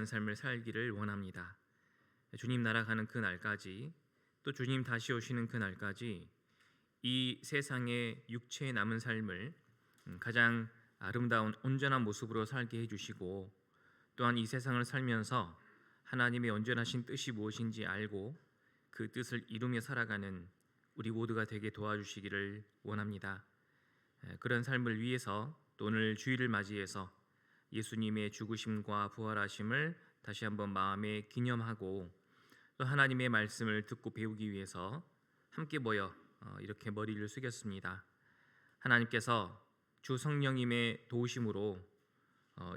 삶을 살기를 원합니다. 주님 날아가는 그 날까지, 또 주님 다시 오시는 그 날까지 이 세상의 육체에 남은 삶을 가장 아름다운 온전한 모습으로 살게 해주시고, 또한 이 세상을 살면서 하나님의 온전하신 뜻이 무엇인지 알고 그 뜻을 이루며 살아가는 우리 모두가 되게 도와주시기를 원합니다. 그런 삶을 위해서 또 오늘 주일을 맞이해서 예수님의 죽으심과 부활하심을 다시 한번 마음에 기념하고, 또 하나님의 말씀을 듣고 배우기 위해서 함께 모여 이렇게 머리를 숙였습니다. 하나님께서 주 성령님의 도우심으로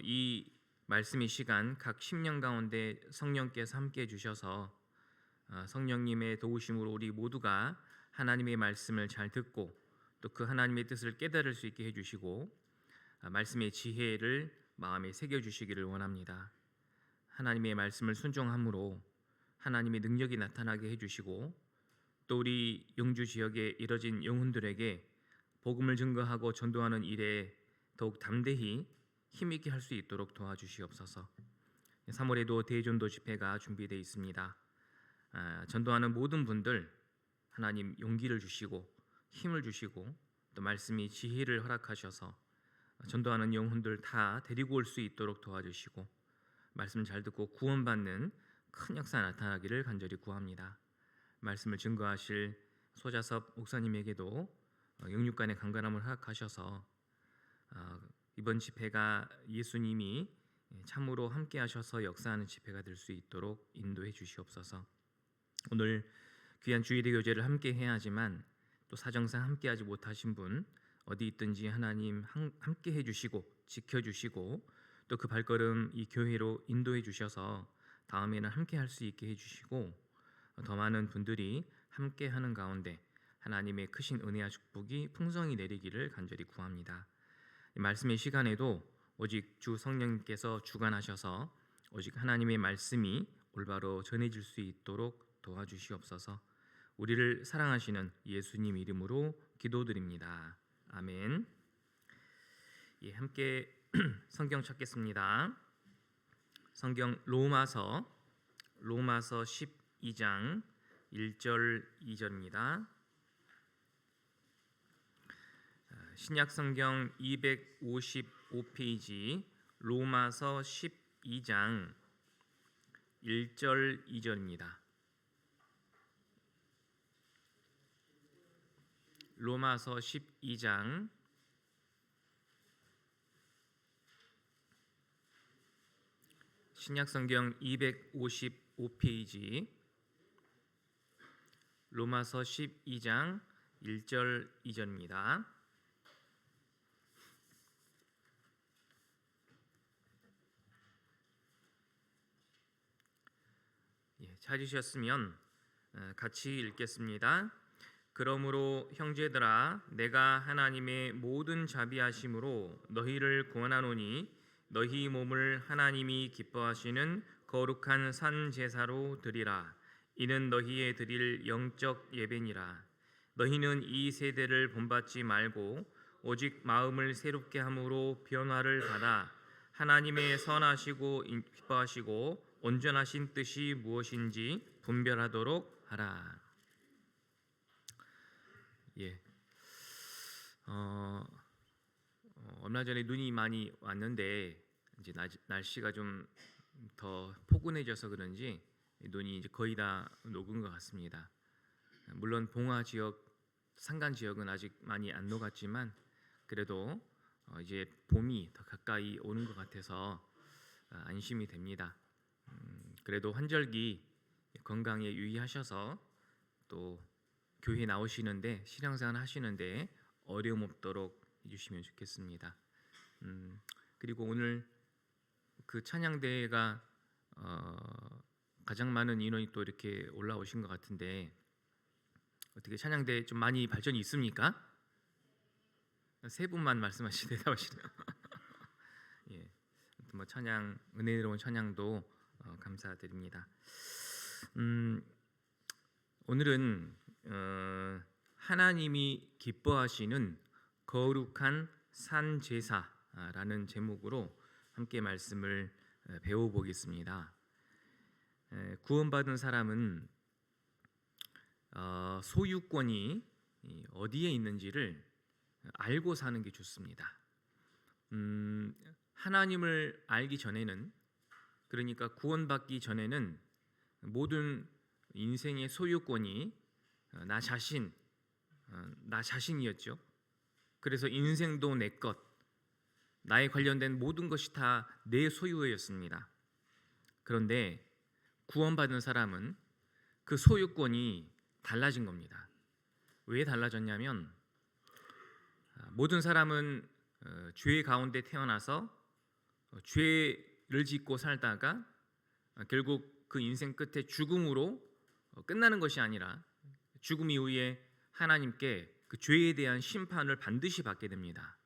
이 말씀의 시간 각 10년 가운데 성령께서 함께 해주셔서 성령님의 도우심으로 우리 모두가 하나님의 말씀을 잘 듣고 또 그 하나님의 뜻을 깨달을 수 있게 해주시고, 말씀의 지혜를 마음에 새겨주시기를 원합니다. 하나님의 말씀을 순종함으로 하나님의 능력이 나타나게 해주시고, 또 우리 영주 지역에 이뤄진 영혼들에게 복음을 증거하고 전도하는 일에 더욱 담대히 힘있게 할 수 있도록 도와주시옵소서. 3월에도 대전도 집회가 준비되어 있습니다. 전도하는 모든 분들 하나님 용기를 주시고 힘을 주시고 또 말씀이 지혜를 허락하셔서 전도하는 영혼들 다 데리고 올 수 있도록 도와주시고, 말씀 잘 듣고 구원받는 큰 역사 나타나기를 간절히 구합니다. 말씀을 증거하실 소자섭 목사님에게도 영육간의 강건함을 허락하셔서 이번 집회가 예수님이 참으로 함께 하셔서 역사하는 집회가 될 수 있도록 인도해 주시옵소서. 오늘 귀한 주일의 교제를 함께 해야 하지만 또 사정상 함께 하지 못하신 분 어디 있든지 하나님 함께 해주시고 지켜주시고 또 그 발걸음 이 교회로 인도해 주셔서 다음에는 함께 할 수 있게 해주시고, 더 많은 분들이 함께 하는 가운데 하나님의 크신 은혜와 축복이 풍성히 내리기를 간절히 구합니다. 말씀의 시간에도 오직 주 성령님께서 주관하셔서 오직 하나님의 말씀이 올바로 전해질 수 있도록 도와주시옵소서. 우리를 사랑하시는 예수님 이름으로 기도드립니다. 아멘. 함께 성경 찾겠습니다. 성경 로마서 12장 1절 2절입니다. 신약 성경 255페이지 로마서 12장 1절 2절입니다. 로마서 12장 신약 성경 255페이지 로마서 12장 1절 2절입니다. 찾으셨으면 같이 읽겠습니다. 그러므로 형제들아, 내가 하나님의 모든 자비하심으로 너희를 구원하노니 너희 몸을 하나님이 기뻐하시는 거룩한 산 제사로 드리라. 이는 너희의 드릴 영적 예배니라. 너희는 이 세대를 본받지 말고 오직 마음을 새롭게 함으로 변화를 받아 하나님의 선하시고 기뻐하시고 온전하신 뜻이 무엇인지 분별하도록 하라. 얼마 전에 눈이 많이 왔는데 이제 날씨가 좀 더 포근해져서 그런지 눈이 이제 거의 다 녹은 것 같습니다. 물론 봉화 지역, 산간 지역은 아직 많이 안 녹았지만 그래도 이제 봄이 더 가까이 오는 것 같아서 안심이 됩니다. 그래도 환절기 건강에 유의하셔서 또 교회 나오시는데 신앙생활 하시는데 어려움 없도록 해주시면 좋겠습니다. 그리고 오늘 그 찬양대회가 가장 많은 인원이 또 이렇게 올라오신 것 같은데 어떻게 찬양대회 좀 많이 발전이 있습니까? 세 분만 대답하시네요. 뭐 찬양, 은혜로운 찬양도 감사드립니다. 오늘은 하나님이 기뻐하시는 거룩한 산 제사라는 제목으로 함께 말씀을 배워보겠습니다. 구원받은 사람은 소유권이 어디에 있는지를 알고 사는 게 좋습니다. 하나님을 알기 전에는, 그러니까 구원받기 전에는 모든 인생의 소유권이 나 자신이었죠. 그래서 인생도 내 것, 나에 관련된 모든 것이 다 내 소유였습니다. 그런데 구원받은 사람은 그 소유권이 달라진 겁니다. 왜 달라졌냐면, 모든 사람은 죄 가운데 태어나서 죄를 짓고 살다가 결국 그 인생 끝에 죽음으로 끝나는 것이 아니라 죽음 이후에 하나님께 그 죄에 대한 심판을 반드시 받게 됩니다.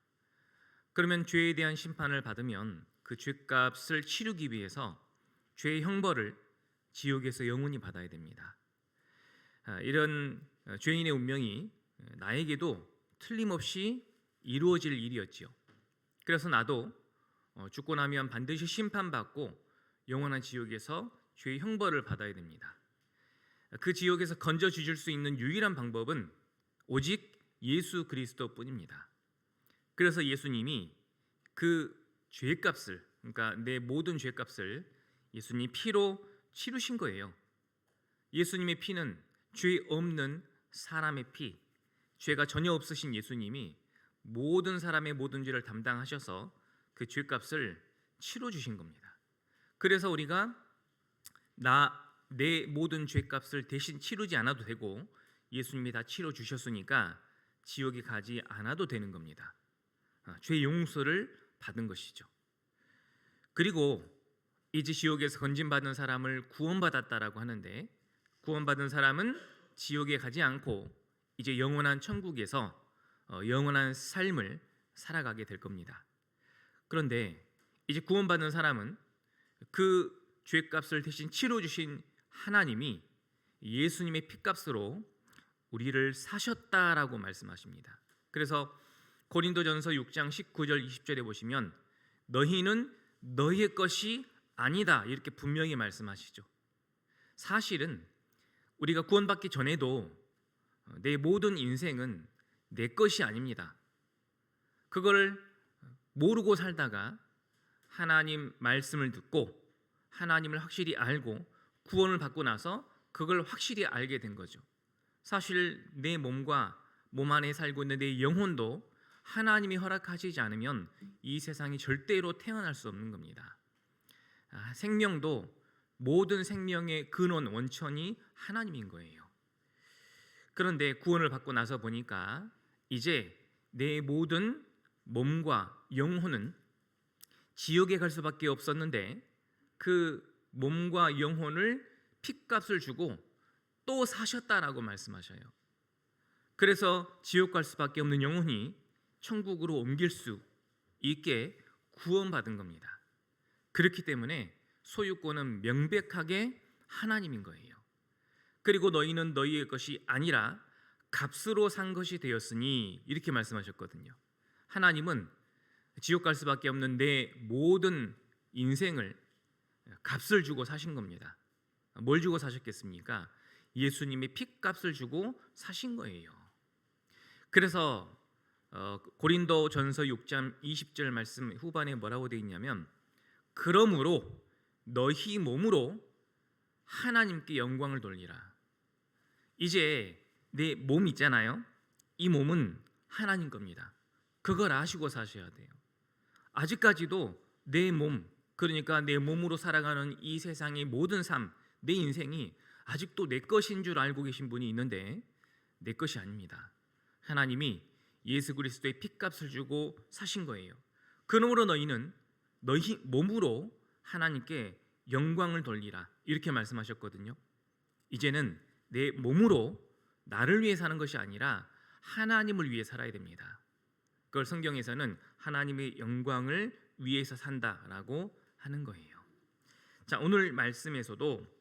그러면 죄에 대한 심판을 받으면 그 죄값을 치르기 위해서 죄의 형벌을 지옥에서 영원히 받아야 됩니다. 이런 죄인의 운명이 나에게도 틀림없이 이루어질 일이었지요. 그래서 나도 죽고 나면 반드시 심판받고 영원한 지옥에서 죄의 형벌을 받아야 됩니다. 그 지옥에서 건져 주실 수 있는 유일한 방법은 오직 예수 그리스도뿐입니다. 그래서 예수님이 그 죄값을, 그러니까 내 모든 죄값을 예수님이 피로 치르신 거예요. 예수님의 피는 죄 없는 사람의 피, 죄가 전혀 없으신 예수님이 모든 사람의 모든 죄를 담당하셔서 그 죄값을 치러 주신 겁니다. 그래서 우리가 내 모든 죄값을 대신 치르지 않아도 되고 예수님이 다 치러 주셨으니까 지옥에 가지 않아도 되는 겁니다. 죄 용서를 받은 것이죠. 그리고 이제 지옥에서 건진받은 사람을 구원받았다라고 하는데, 구원받은 사람은 지옥에 가지 않고 이제 영원한 천국에서 영원한 삶을 살아가게 될 겁니다. 그런데 이제 구원받은 사람은 그 죄값을 대신 치러주신 하나님이 예수님의 피값으로 우리를 사셨다라고 말씀하십니다. 그래서 고린도전서 6장 19절 20절에 보시면 너희는 너희의 것이 아니다 이렇게 분명히 말씀하시죠. 사실은 우리가 구원받기 전에도 내 모든 인생은 내 것이 아닙니다. 그걸 모르고 살다가 하나님 말씀을 듣고 하나님을 확실히 알고 구원을 받고 나서 그걸 확실히 알게 된 거죠. 사실 내 몸과 몸 안에 살고 있는 내 영혼도 하나님이 허락하시지 않으면 이 세상이 절대로 태어날 수 없는 겁니다. 생명도 모든 생명의 근원 원천이 하나님인 거예요. 그런데 구원을 받고 나서 보니까 이제 내 모든 몸과 영혼은 지옥에 갈 수밖에 없었는데 그 몸과 영혼을 핏값을 주고 또 사셨다라고 말씀하셔요. 그래서 지옥 갈 수밖에 없는 영혼이 천국으로 옮길 수 있게 구원받은 겁니다. 그렇기 때문에 소유권은 명백하게 하나님인 거예요. 그리고 너희는 너희의 것이 아니라 값으로 산 것이 되었으니 이렇게 말씀하셨거든요. 하나님은 지옥 갈 수밖에 없는 내 모든 인생을 값을 주고 사신 겁니다. 뭘 주고 사셨겠습니까? 예수님이 핏값을 주고 사신 거예요. 그래서 고린도전서 6장 20절 말씀 후반에 뭐라고 되어 있냐면 그러므로 너희 몸으로 하나님께 영광을 돌리라. 이제 내 몸 있잖아요. 이 몸은 하나님 겁니다. 그걸 아시고 사셔야 돼요. 아직까지도 내 몸, 그러니까 내 몸으로 살아가는 이 세상의 모든 삶, 내 인생이 아직도 내 것인 줄 알고 계신 분이 있는데 내 것이 아닙니다. 하나님이 예수 그리스도의 핏값을 주고 사신 거예요. 그러므로 너희는 너희 몸으로 하나님께 영광을 돌리라 이렇게 말씀하셨거든요. 이제는 내 몸으로 나를 위해 사는 것이 아니라 하나님을 위해 살아야 됩니다. 그걸 성경에서는 하나님의 영광을 위해서 산다라고 하는 거예요. 자, 오늘 말씀에서도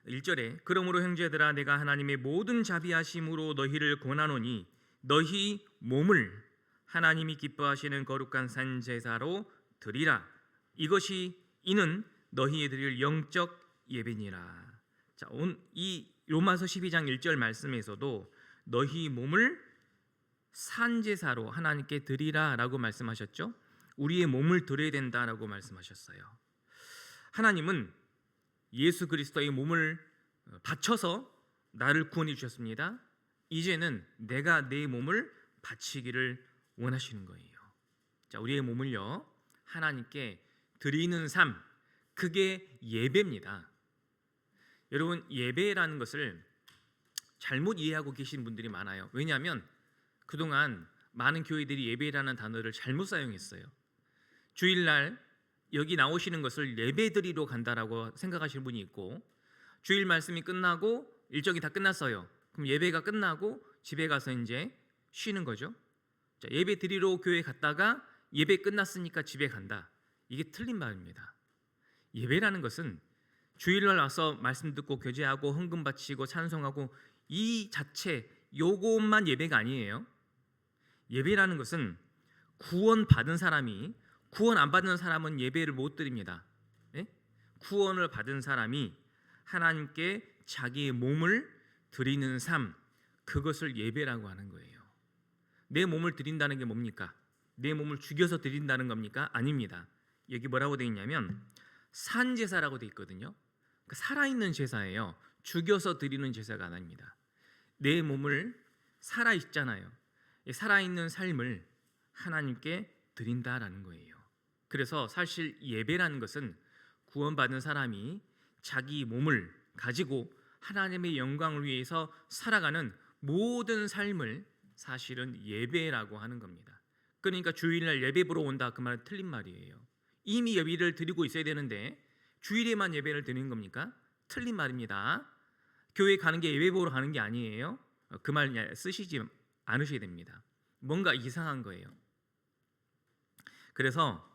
1절에 그러므로 형제들아 내가 하나님의 모든 자비하심으로 너희를 권하노니 너희 몸을 하나님이 기뻐하시는 거룩한 산 제사로 드리라. 이것이 이는 너희에 드릴 영적 예배니라. 자, 이 로마서 12장 1절 말씀에서도 너희 몸을 산제사로 하나님께 드리라라고 말씀하셨죠. 우리의 몸을 드려야 된다라고 말씀하셨어요. 하나님은 예수 그리스도의 몸을 바쳐서 나를 구원해 주셨습니다. 이제는 내가 내 몸을 바치기를 원하시는 거예요. 자, 우리의 몸을요 하나님께 드리는 삶, 그게 예배입니다. 여러분, 예배라는 것을 잘못 이해하고 계신 분들이 많아요. 왜냐하면 그동안 많은 교회들이 예배라는 단어를 잘못 사용했어요. 주일날 여기 나오시는 것을 예배드리러 간다라고 생각하시는 분이 있고, 주일 말씀이 끝나고 일정이 다 끝났어요. 그럼 예배가 끝나고 집에 가서 이제 쉬는 거죠. 자, 예배 드리러 교회 갔다가 예배 끝났으니까 집에 간다. 이게 틀린 말입니다. 예배라는 것은 주일날 와서 말씀 듣고 교제하고 헌금 바치고 찬송하고 이 자체 요것만 예배가 아니에요. 예배라는 것은 구원 받은 사람이, 구원 안 받은 사람은 예배를 못 드립니다. 예? 구원을 받은 사람이 하나님께 자기의 몸을 드리는 삶, 그것을 예배라고 하는 거예요. 내 몸을 드린다는 게 뭡니까? 내 몸을 죽여서 드린다는 겁니까? 아닙니다. 여기 뭐라고 되어 있냐면 산제사라고 되어 있거든요. 그러니까 살아있는 제사예요. 죽여서 드리는 제사가 아닙니다. 내 몸을 살아있잖아요. 살아있는 삶을 하나님께 드린다라는 거예요. 그래서 사실 예배라는 것은 구원받은 사람이 자기 몸을 가지고 하나님의 영광을 위해서 살아가는 모든 삶을 사실은 예배라고 하는 겁니다. 그러니까 주일날 예배 보러 온다, 그 말은 틀린 말이에요. 이미 예배를 드리고 있어야 되는데 주일에만 예배를 드리는 겁니까? 틀린 말입니다. 교회 가는 게 예배 보러 가는 게 아니에요. 그 말 쓰시지 않으셔야 됩니다. 뭔가 이상한 거예요. 그래서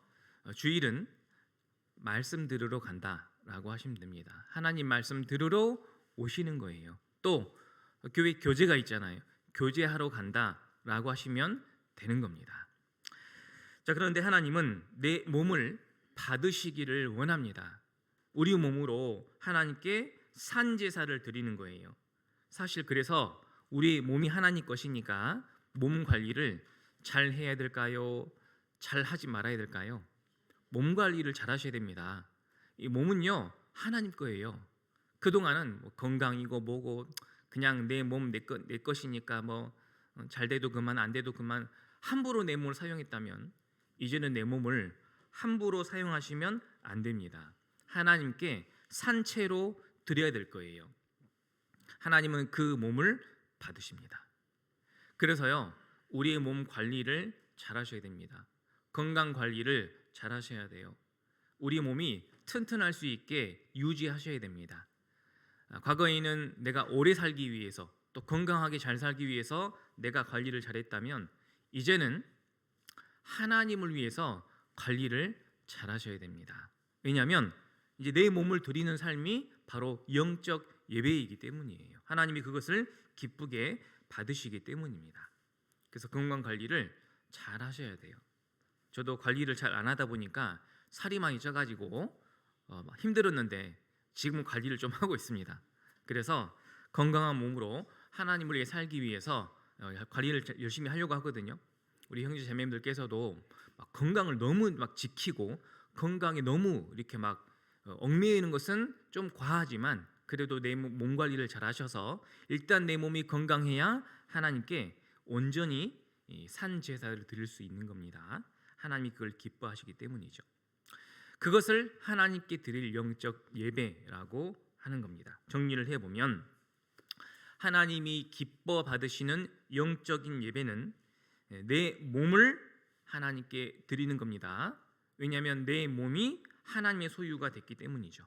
주일은 말씀 들으러 간다라고 하시면 됩니다. 하나님 말씀 들으러 오시는 거예요. 또 교회 교제가 있잖아요. 교제하러 간다라고 하시면 되는 겁니다. 자, 그런데 하나님은 내 몸을 받으시기를 원합니다. 우리 몸으로 하나님께 산제사를 드리는 거예요. 사실 그래서 우리 몸이 하나님 것이니까 몸 관리를 잘 해야 될까요? 잘 하지 말아야 될까요? 몸 관리를 잘 하셔야 됩니다. 이 몸은요 하나님 거예요. 그동안은 뭐 건강이고 뭐고 그냥 내 몸 내 것이니까 뭐 잘 돼도 그만 안 돼도 그만 함부로 내 몸을 사용했다면 이제는 내 몸을 함부로 사용하시면 안 됩니다. 하나님께 산채로 드려야 될 거예요. 하나님은 그 몸을 받으십니다. 그래서요 우리의 몸 관리를 잘 하셔야 됩니다. 건강 관리를 잘 하셔야 돼요. 우리 몸이 튼튼할 수 있게 유지하셔야 됩니다. 과거에는 내가 오래 살기 위해서 또 건강하게 잘 살기 위해서 내가 관리를 잘했다면 이제는 하나님을 위해서 관리를 잘 하셔야 됩니다. 왜냐하면 이제 내 몸을 드리는 삶이 바로 영적 예배이기 때문이에요. 하나님이 그것을 기쁘게 받으시기 때문입니다. 그래서 건강 관리를 잘 하셔야 돼요. 저도 관리를 잘 안 하다 보니까 살이 많이 쪄가지고 힘들었는데 지금 관리를 좀 하고 있습니다. 그래서 건강한 몸으로 하나님을 위해 살기 위해서 관리를 열심히 하려고 하거든요. 우리 형제 자매님들께서도 막 건강을 너무 막 지키고 건강에 너무 이렇게 막 얽매이는 것은 좀 과하지만 그래도 내 몸 관리를 잘 하셔서 일단 내 몸이 건강해야 하나님께 온전히 산 제사를 드릴 수 있는 겁니다. 하나님이 그걸 기뻐하시기 때문이죠. 그것을 하나님께 드릴 영적 예배라고 하는 겁니다. 정리를 해보면 하나님이 기뻐 받으시는 영적인 예배는 내 몸을 하나님께 드리는 겁니다. 왜냐하면 내 몸이 하나님의 소유가 됐기 때문이죠.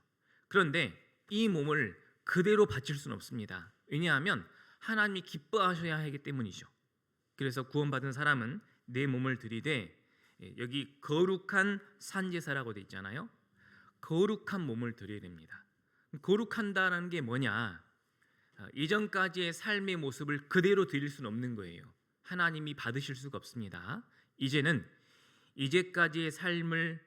그런데 이 몸을 그대로 바칠 수는 없습니다. 왜냐하면 하나님이 기뻐하셔야 하기 때문이죠. 그래서 구원받은 사람은 내 몸을 드리되 여기 거룩한 산제사라고 되어 있잖아요. 거룩한 몸을 드려야 됩니다. 거룩한다는 게 뭐냐? 이전까지의 삶의 모습을 그대로 드릴 수는 없는 거예요. 하나님이 받으실 수가 없습니다. 이제는 이제까지의 삶을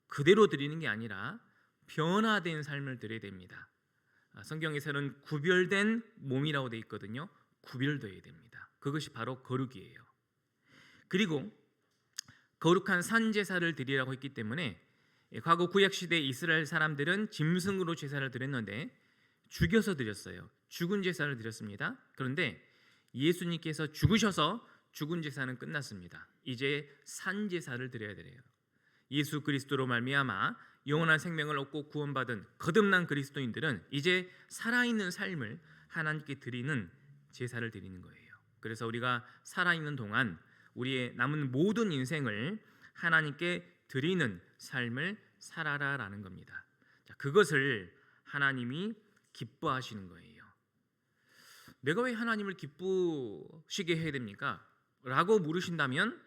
그대로 드리는 게 아니라 변화된 삶을 드려야 됩니다. 성경에서는 구별된 몸이라고 되어 있거든요. 구별되어야 됩니다. 그것이 바로 거룩이에요. 그리고 거룩한 산제사를 드리라고 했기 때문에 과거 구약시대 이스라엘 사람들은 짐승으로 제사를 드렸는데 죽여서 드렸어요. 죽은 제사를 드렸습니다. 그런데 예수님께서 죽으셔서 죽은 제사는 끝났습니다. 이제 산제사를 드려야 돼요. 예수 그리스도로 말미암아 영원한 생명을 얻고 구원받은 거듭난 그리스도인들은 이제 살아있는 삶을 하나님께 드리는 제사를 드리는 거예요. 그래서 우리가 살아있는 동안 우리의 남은 모든 인생을 하나님께 드리는 삶을 살아라라는 겁니다. 자, 그것을 하나님이 기뻐하시는 거예요. 내가 왜 하나님을 기쁘시게 해야 됩니까? 라고 물으신다면,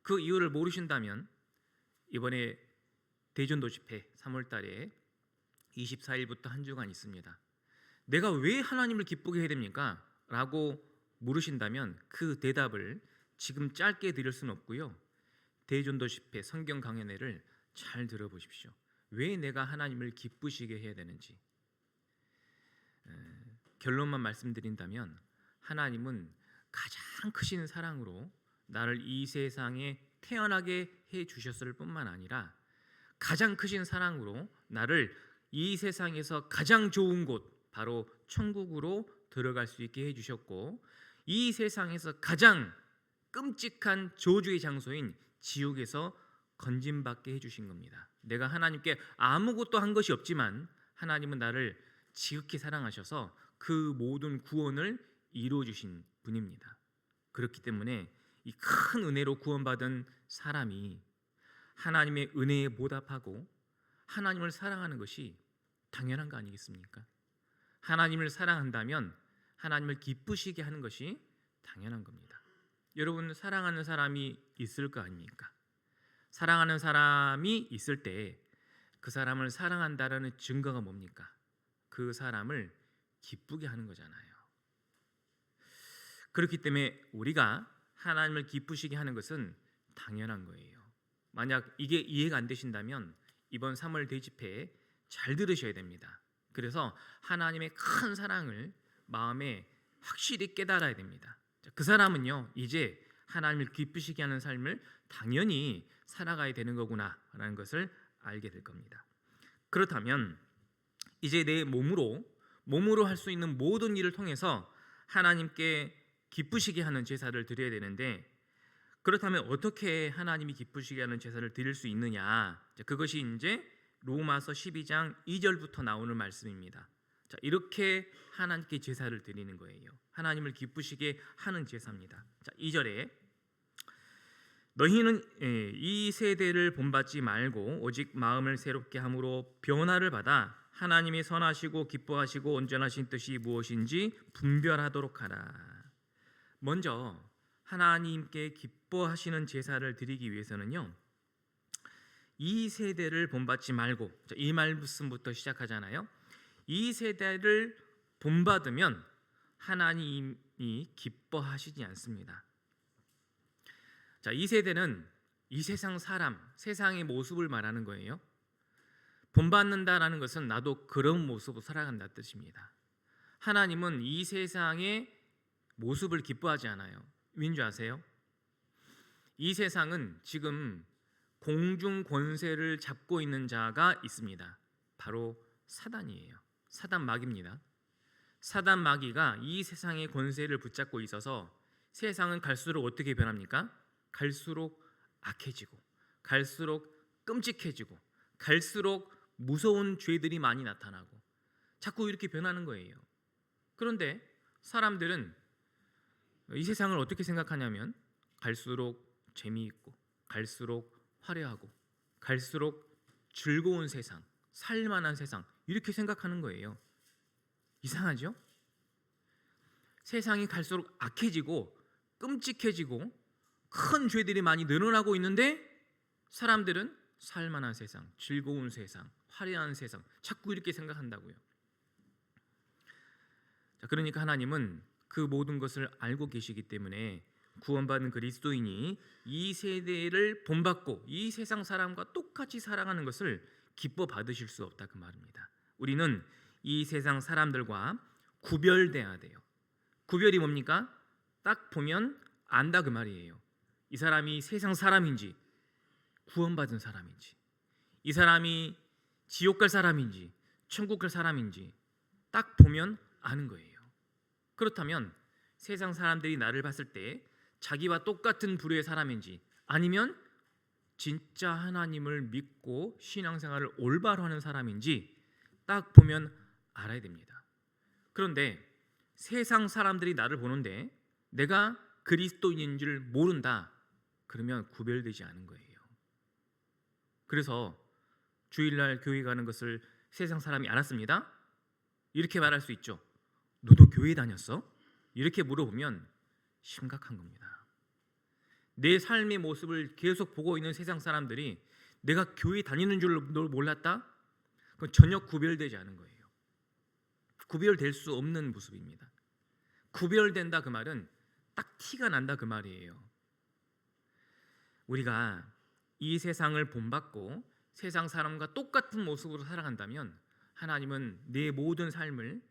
그 이유를 모르신다면 이번에 대전도 집회 3월 달에 24일부터 한 주간 있습니다. 내가 왜 하나님을 기쁘게 해야 됩니까? 라고 물으신다면 그 대답을 지금 짧게 드릴 수는 없고요. 대전도 집회 성경 강연회를 잘 들어보십시오. 왜 내가 하나님을 기쁘시게 해야 되는지. 결론만 말씀드린다면 하나님은 가장 크신 사랑으로 나를 이 세상에 태어나게 해 주셨을 뿐만 아니라 가장 크신 사랑으로 나를 이 세상에서 가장 좋은 곳, 바로 천국으로 들어갈 수 있게 해 주셨고, 이 세상에서 가장 끔찍한 저주의 장소인 지옥에서 건짐받게 해 주신 겁니다. 내가 하나님께 아무것도 한 것이 없지만 하나님은 나를 지극히 사랑하셔서 그 모든 구원을 이루어 주신 분입니다. 그렇기 때문에 이 큰 은혜로 구원받은 사람이 하나님의 은혜에 보답하고 하나님을 사랑하는 것이 당연한 거 아니겠습니까? 하나님을 사랑한다면 하나님을 기쁘시게 하는 것이 당연한 겁니다. 여러분, 사랑하는 사람이 있을 거 아닙니까? 사랑하는 사람이 있을 때 그 사람을 사랑한다라는 증거가 뭡니까? 그 사람을 기쁘게 하는 거잖아요. 그렇기 때문에 우리가 하나님을 기쁘시게 하는 것은 당연한 거예요. 만약 이게 이해가 안 되신다면 이번 3월 대집회에 잘 들으셔야 됩니다. 그래서 하나님의 큰 사랑을 마음에 확실히 깨달아야 됩니다. 그 사람은요, 이제 하나님을 기쁘시게 하는 삶을 당연히 살아가야 되는 거구나라는 것을 알게 될 겁니다. 그렇다면 이제 내 몸으로 할 수 있는 모든 일을 통해서 하나님께 기쁘시게 하는 제사를 드려야 되는데, 그렇다면 어떻게 하나님이 기쁘시게 하는 제사를 드릴 수 있느냐? 그것이 이제 로마서 12장 2절부터 나오는 말씀입니다. 자, 이렇게 하나님께 제사를 드리는 거예요. 하나님을 기쁘시게 하는 제사입니다. 자, 2절에 너희는 이 세대를 본받지 말고 오직 마음을 새롭게 함으로 변화를 받아 하나님이 선하시고 기뻐하시고 온전하신 뜻이 무엇인지 분별하도록 하라. 먼저 하나님께 기뻐하시는 제사를 드리기 위해서는요, 이 세대를 본받지 말고, 이 말씀부터 시작하잖아요. 이 세대를 본받으면 하나님이 기뻐하시지 않습니다. 자, 이 세대는 이 세상 사람, 세상의 모습을 말하는 거예요. 본받는다라는 것은 나도 그런 모습으로 살아간다 뜻입니다. 하나님은 이 세상의 모습을 기뻐하지 않아요. 왠 줄 아세요? 이 세상은 지금 공중 권세를 잡고 있는 자가 있습니다. 바로 사단이에요. 사단 마귀입니다. 사단 마귀가 이 세상의 권세를 붙잡고 있어서 세상은 갈수록 어떻게 변합니까? 갈수록 악해지고, 갈수록 끔찍해지고, 갈수록 무서운 죄들이 많이 나타나고, 자꾸 이렇게 변하는 거예요. 그런데 사람들은 이 세상을 어떻게 생각하냐면 갈수록 재미있고, 갈수록 화려하고, 갈수록 즐거운 세상, 살만한 세상, 이렇게 생각하는 거예요. 이상하죠? 세상이 갈수록 악해지고 끔찍해지고 큰 죄들이 많이 늘어나고 있는데 사람들은 살만한 세상, 즐거운 세상, 화려한 세상, 자꾸 이렇게 생각한다고요. 자, 그러니까 하나님은 그 모든 것을 알고 계시기 때문에 구원받은 그리스도인이 이 세대를 본받고 이 세상 사람과 똑같이 살아가는 것을 기뻐 받으실 수 없다 그 말입니다. 우리는 이 세상 사람들과 구별돼야 돼요. 구별이 뭡니까? 딱 보면 안다 그 말이에요. 이 사람이 세상 사람인지 구원받은 사람인지, 이 사람이 지옥 갈 사람인지 천국 갈 사람인지 딱 보면 아는 거예요. 그렇다면 세상 사람들이 나를 봤을 때 자기와 똑같은 부류의 사람인지 아니면 진짜 하나님을 믿고 신앙생활을 올바로 하는 사람인지 딱 보면 알아야 됩니다. 그런데 세상 사람들이 나를 보는데 내가 그리스도인인 줄 모른다. 그러면 구별되지 않은 거예요. 그래서 주일날 교회 가는 것을 세상 사람이 알았습니다. 이렇게 말할 수 있죠. 너도 교회 다녔어? 이렇게 물어보면 심각한 겁니다. 내 삶의 모습을 계속 보고 있는 세상 사람들이 내가 교회 다니는 줄 몰랐다? 그건 전혀 구별되지 않은 거예요. 구별될 수 없는 모습입니다. 구별된다 그 말은 딱 티가 난다 그 말이에요. 우리가 이 세상을 본받고 세상 사람과 똑같은 모습으로 살아간다면 하나님은 내 모든 삶을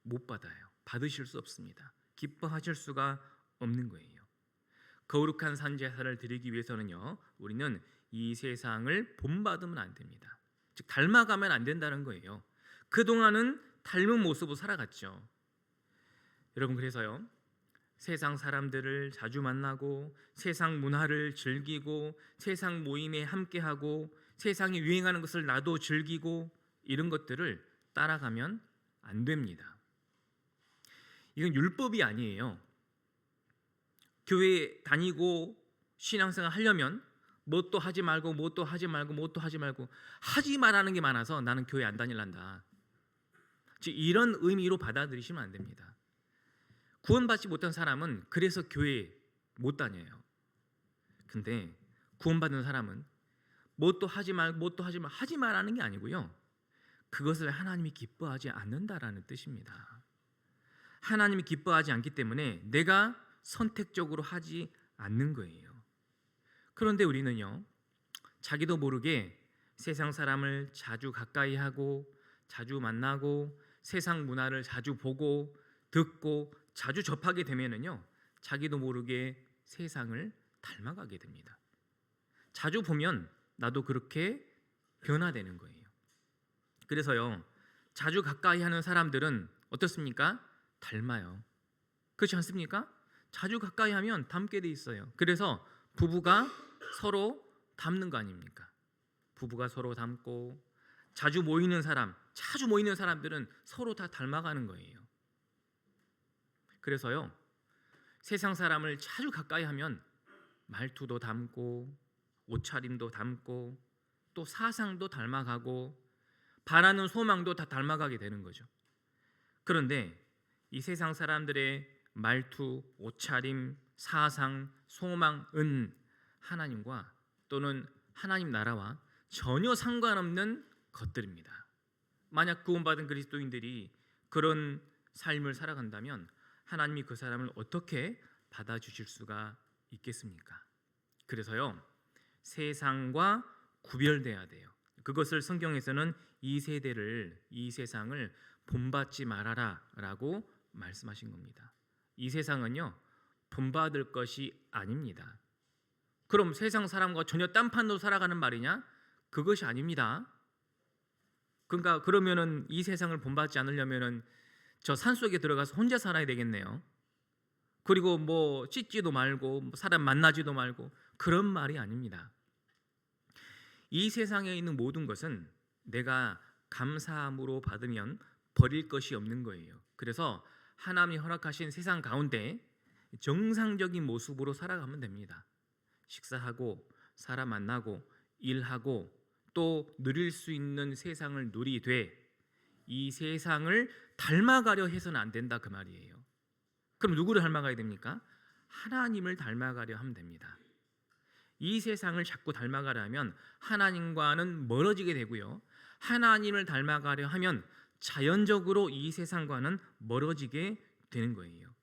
못 받아요. 받으실 수 없습니다. 기뻐하실 수가 없는 거예요. 거룩한 산제사를 드리기 위해서는요, 우리는 이 세상을 본받으면 안 됩니다. 즉 닮아가면 안 된다는 거예요. 그동안은 닮은 모습으로 살아갔죠. 여러분, 그래서요, 세상 사람들을 자주 만나고 세상 문화를 즐기고 세상 모임에 함께하고 세상에 유행하는 것을 나도 즐기고 이런 것들을 따라가면 안 됩니다. 이건 율법이 아니에요. 교회 다니고 신앙생활 하려면 뭣도 하지 말고 뭣도 하지 말고 뭣도 하지 말고 하지 말라는 게 많아서 나는 교회 안 다닐란다. 즉 이런 의미로 받아들이시면 안 됩니다. 구원받지 못한 사람은 그래서 교회 못 다녀요. 근데 구원받은 사람은 뭣도 하지 말고 뭣도 하지 말라는 게 아니고요. 그것을 하나님이 기뻐하지 않는다라는 뜻입니다. 하나님이 기뻐하지 않기 때문에 내가 선택적으로 하지 않는 거예요. 그런데 우리는요, 자기도 모르게 세상 사람을 자주 가까이 하고 자주 만나고 세상 문화를 자주 보고 듣고 자주 접하게 되면은요, 자기도 모르게 세상을 닮아가게 됩니다. 자주 보면 나도 그렇게 변화되는 거예요. 그래서요, 자주 가까이 하는 사람들은 어떻습니까? 닮아요. 그렇지 않습니까? 자주 가까이 하면 닮게 돼 있어요. 그래서 부부가 서로 닮는 거 아닙니까? 부부가 서로 닮고 자주 모이는 사람들은 서로 다 닮아가는 거예요. 그래서요, 세상 사람을 자주 가까이 하면 말투도 닮고 옷차림도 닮고 또 사상도 닮아가고 바라는 소망도 다 닮아가게 되는 거죠. 그런데 이 세상 사람들의 말투, 옷차림, 사상, 소망은 하나님과 또는 하나님 나라와 전혀 상관없는 것들입니다. 만약 구원받은 그리스도인들이 그런 삶을 살아간다면 하나님이 그 사람을 어떻게 받아주실 수가 있겠습니까? 그래서요, 세상과 구별돼야 돼요. 그것을 성경에서는 이 세상을 본받지 말아라 라고 말씀하신 겁니다. 이 세상은요, 본받을 것이 아닙니다. 그럼 세상 사람과 전혀 딴판으로 살아가는 말이냐? 그것이 아닙니다. 그러니까 그러면은 이 세상을 본받지 않으려면은 저 산속에 들어가서 혼자 살아야 되겠네요. 그리고 뭐 씻지도 말고 사람 만나지도 말고 그런 말이 아닙니다. 이 세상에 있는 모든 것은 내가 감사함으로 받으면 버릴 것이 없는 거예요. 그래서 하나님이 허락하신 세상 가운데 정상적인 모습으로 살아가면 됩니다. 식사하고 사람 만나고 일하고 또 누릴 수 있는 세상을 누리되 이 세상을 닮아가려 해서는 안 된다 그 말이에요. 그럼 누구를 닮아가야 됩니까? 하나님을 닮아가려 하면 됩니다. 이 세상을 자꾸 닮아가려면 하나님과는 멀어지게 되고요, 하나님을 닮아가려 하면 자연적으로 이 세상과는 멀어지게 되는 거예요.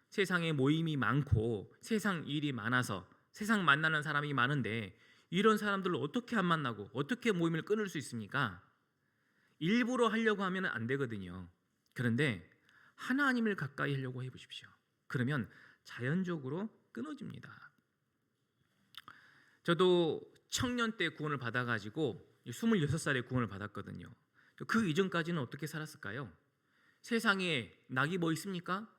세상에 모임이 많고 세상 일이 많아서 세상 만나는 사람이 많은데 이런 사람들을 어떻게 안 만나고 어떻게 모임을 끊을 수 있습니까? 일부러 하려고 하면 안 되거든요. 그런데 하나님을 가까이 하려고 해보십시오. 그러면 자연적으로 끊어집니다. 저도 청년 때 구원을 받아가지고 26살에 구원을 받았거든요. 그 이전까지는 어떻게 살았을까요? 세상에 낙이 뭐 있습니까?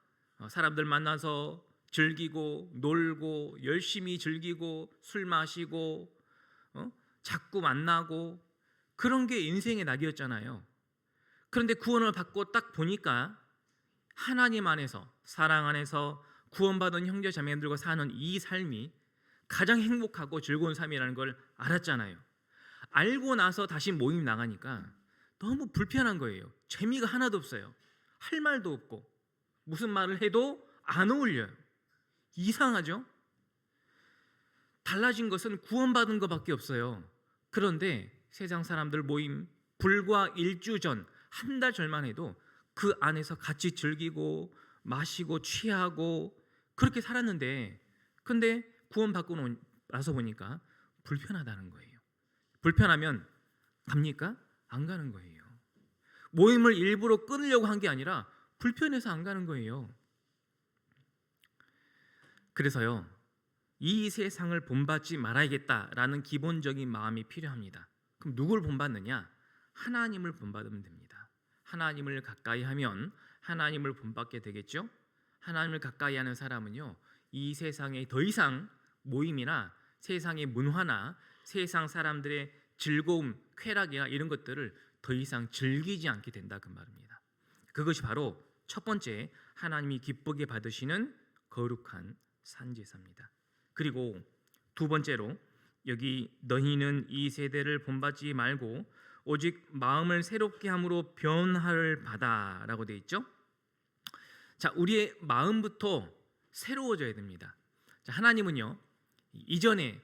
사람들 만나서 즐기고 놀고 열심히 즐기고 술 마시고 자꾸 만나고 그런 게 인생의 낙이었잖아요. 그런데 구원을 받고 딱 보니까 하나님 안에서 사랑 안에서 구원받은 형제 자매들과 사는 이 삶이 가장 행복하고 즐거운 삶이라는 걸 알았잖아요. 알고 나서 다시 모임 나가니까 너무 불편한 거예요. 재미가 하나도 없어요. 할 말도 없고 무슨 말을 해도 안 어울려요. 이상하죠? 달라진 것은 구원받은 것밖에 없어요. 그런데 세상 사람들 모임 불과 일주 전, 한 달 전만 해도 그 안에서 같이 즐기고 마시고 취하고 그렇게 살았는데 근데 구원받고 나서 보니까 불편하다는 거예요. 불편하면 갑니까? 안 가는 거예요. 모임을 일부러 끊으려고 한 게 아니라 불편해서 안 가는 거예요. 그래서요, 이 세상을 본받지 말아야겠다라는 기본적인 마음이 필요합니다. 그럼 누굴 본받느냐? 하나님을 본받으면 됩니다. 하나님을 가까이 하면 하나님을 본받게 되겠죠? 하나님을 가까이 하는 사람은요, 이 세상에 더 이상 모임이나 세상의 문화나 세상 사람들의 즐거움, 쾌락이나 이런 것들을 더 이상 즐기지 않게 된다 그 말입니다. 그것이 바로 첫 번째 하나님이 기쁘게 받으시는 거룩한 산제사입니다. 그리고 두 번째로 여기 너희는 이 세대를 본받지 말고 오직 마음을 새롭게 함으로 변화를 받아라고 되어 있죠. 자, 우리의 마음부터 새로워져야 됩니다. 자, 하나님은요 이전에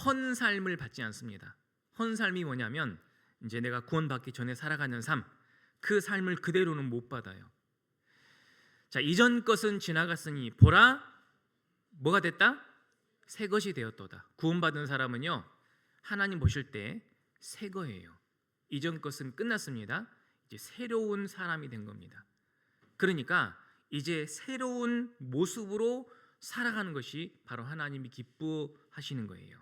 헌 삶을 받지 않습니다. 헌 삶이 뭐냐면 이제 내가 구원받기 전에 살아가는 삶, 그 삶을 그대로는 못 받아요. 자, 이전 것은 지나갔으니 보라 뭐가 됐다? 새 것이 되었도다. 구원받은 사람은요 하나님 보실 때 새 거예요. 이전 것은 끝났습니다. 이제 새로운 사람이 된 겁니다. 그러니까 이제 새로운 모습으로 살아가는 것이 바로 하나님이 기뻐하시는 거예요.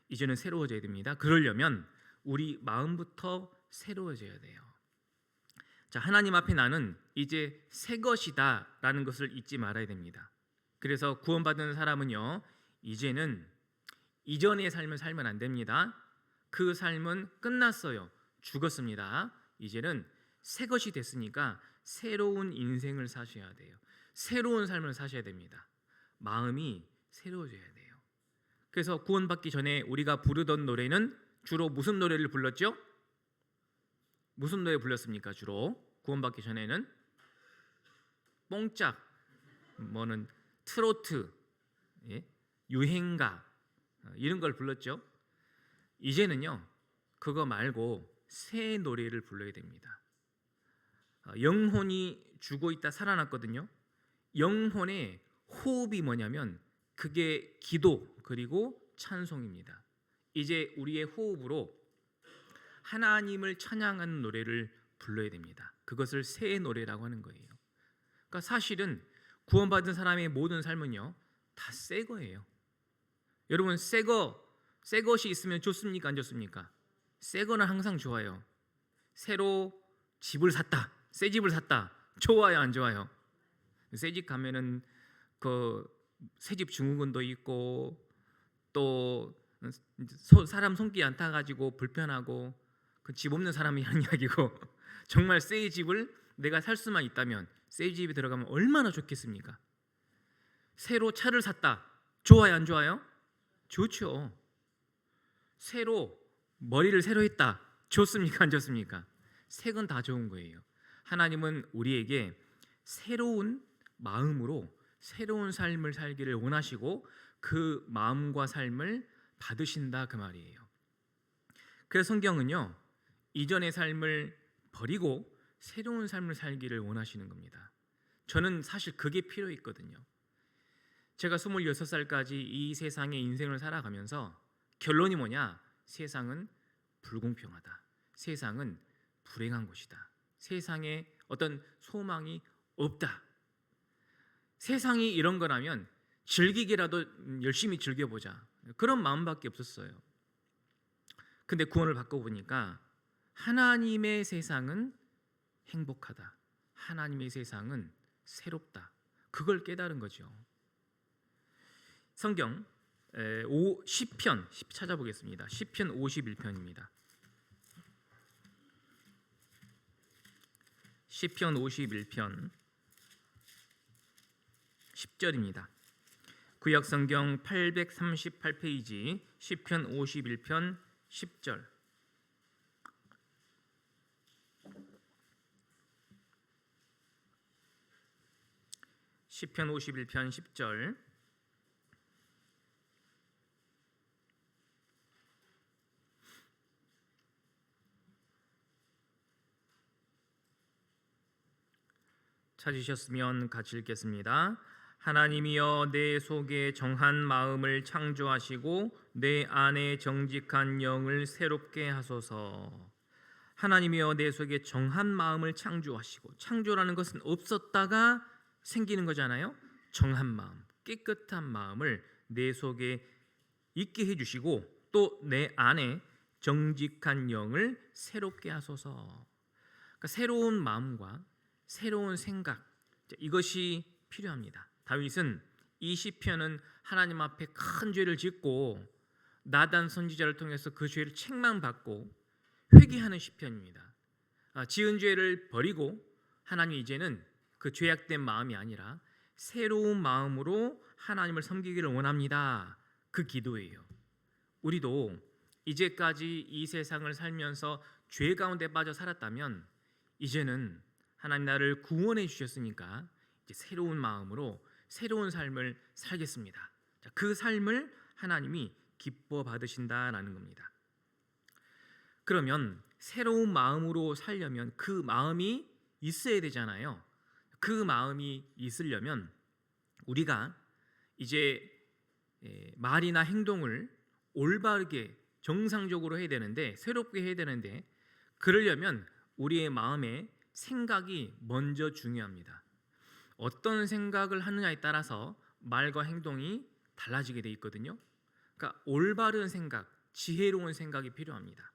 이제는 새로워져야 됩니다. 그러려면 우리 마음부터 새로워져야 돼요. 자, 하나님 앞에 나는 이제 새 것이다 라는 것을 잊지 말아야 됩니다. 그래서 구원받은 사람은요 이제는 이전의 삶을 살면 안 됩니다. 그 삶은 끝났어요. 죽었습니다. 이제는 새 것이 됐으니까 새로운 인생을 사셔야 돼요. 새로운 삶을 사셔야 됩니다. 마음이 새로워져야 돼요. 그래서 구원받기 전에 우리가 부르던 노래는 주로 무슨 노래를 불렀죠? 무슨 노래 불렀습니까? 주로 구원받기 전에는 뽕짝, 뭐는 트로트, 유행가 이런 걸 불렀죠. 이제는요 그거 말고 새 노래를 불러야 됩니다. 영혼이 죽어 있다 살아났거든요. 영혼의 호흡이 뭐냐면 그게 기도 그리고 찬송입니다. 이제 우리의 호흡으로 하나님을 찬양하는 노래를 불러야 됩니다. 그것을 새 노래라고 하는 거예요. 그러니까 사실은 구원받은 사람의 모든 삶은요 다 새 거예요. 여러분 새 것이 있으면 좋습니까? 안 좋습니까? 새 거는 항상 좋아요. 새로 집을 샀다, 새 집을 샀다, 좋아요 안 좋아요? 새 집 가면은 그 새 집 증후군도 있고 또 사람 손길 안 타가지고 불편하고 그 집 없는 사람이 하는 이야기고 정말 새 집을 내가 살 수만 있다면 새 집에 들어가면 얼마나 좋겠습니까? 새로 차를 샀다, 좋아요 안 좋아요? 좋죠. 새로 머리를 새로 했다, 좋습니까 안 좋습니까? 색은 다 좋은 거예요. 하나님은 우리에게 새로운 마음으로 새로운 삶을 살기를 원하시고 그 마음과 삶을 받으신다 그 말이에요. 그래서 성경은요 이전의 삶을 버리고 새로운 삶을 살기를 원하시는 겁니다. 저는 사실 그게 필요했거든요. 제가 26살까지 이 세상의 인생을 살아가면서 결론이 뭐냐? 세상은 불공평하다. 세상은 불행한 곳이다. 세상에 어떤 소망이 없다. 세상이 이런 거라면 즐기기라도 열심히 즐겨보자. 그런 마음밖에 없었어요. 근데 구원을 받고 보니까 하나님의 세상은 행복하다. 하나님의 세상은 새롭다. 그걸 깨달은 거죠. 성경 시편 찾아보겠습니다. 시편 51편입니다. 시편 51편 10절입니다. 구약 성경 838페이지 시편 51편 10절. 시편 51편 10절. 찾으셨으면 같이 읽겠습니다. 하나님이여 내 속에 정한 마음을 창조하시고 내 안에 정직한 영을 새롭게 하소서. 하나님이여 내 속에 정한 마음을 창조하시고, 창조라는 것은 없었다가 생기는 거잖아요. 정한 마음, 깨끗한 마음을 내 속에 있게 해주시고 또 내 안에 정직한 영을 새롭게 하소서. 그러니까 새로운 마음과 새로운 생각, 이것이 필요합니다. 다윗은 이 시편은 하나님 앞에 큰 죄를 짓고 나단 선지자를 통해서 그 죄를 책망받고 회개하는 시편입니다. 지은 죄를 버리고 하나님 이제는 그 죄악된 마음이 아니라 새로운 마음으로 하나님을 섬기기를 원합니다. 그 기도예요. 우리도 이제까지 이 세상을 살면서 죄 가운데 빠져 살았다면 이제는 하나님 나를 구원해 주셨으니까 이제 새로운 마음으로 새로운 삶을 살겠습니다. 그 삶을 하나님이 기뻐 받으신다라는 겁니다. 그러면 새로운 마음으로 살려면 그 마음이 있어야 되잖아요. 그 마음이 있으려면 우리가 이제 말이나 행동을 올바르게 정상적으로 해야 되는데, 새롭게 해야 되는데, 그러려면 우리의 마음에 생각이 먼저 중요합니다. 어떤 생각을 하느냐에 따라서 말과 행동이 달라지게 돼 있거든요. 그러니까 올바른 생각, 지혜로운 생각이 필요합니다.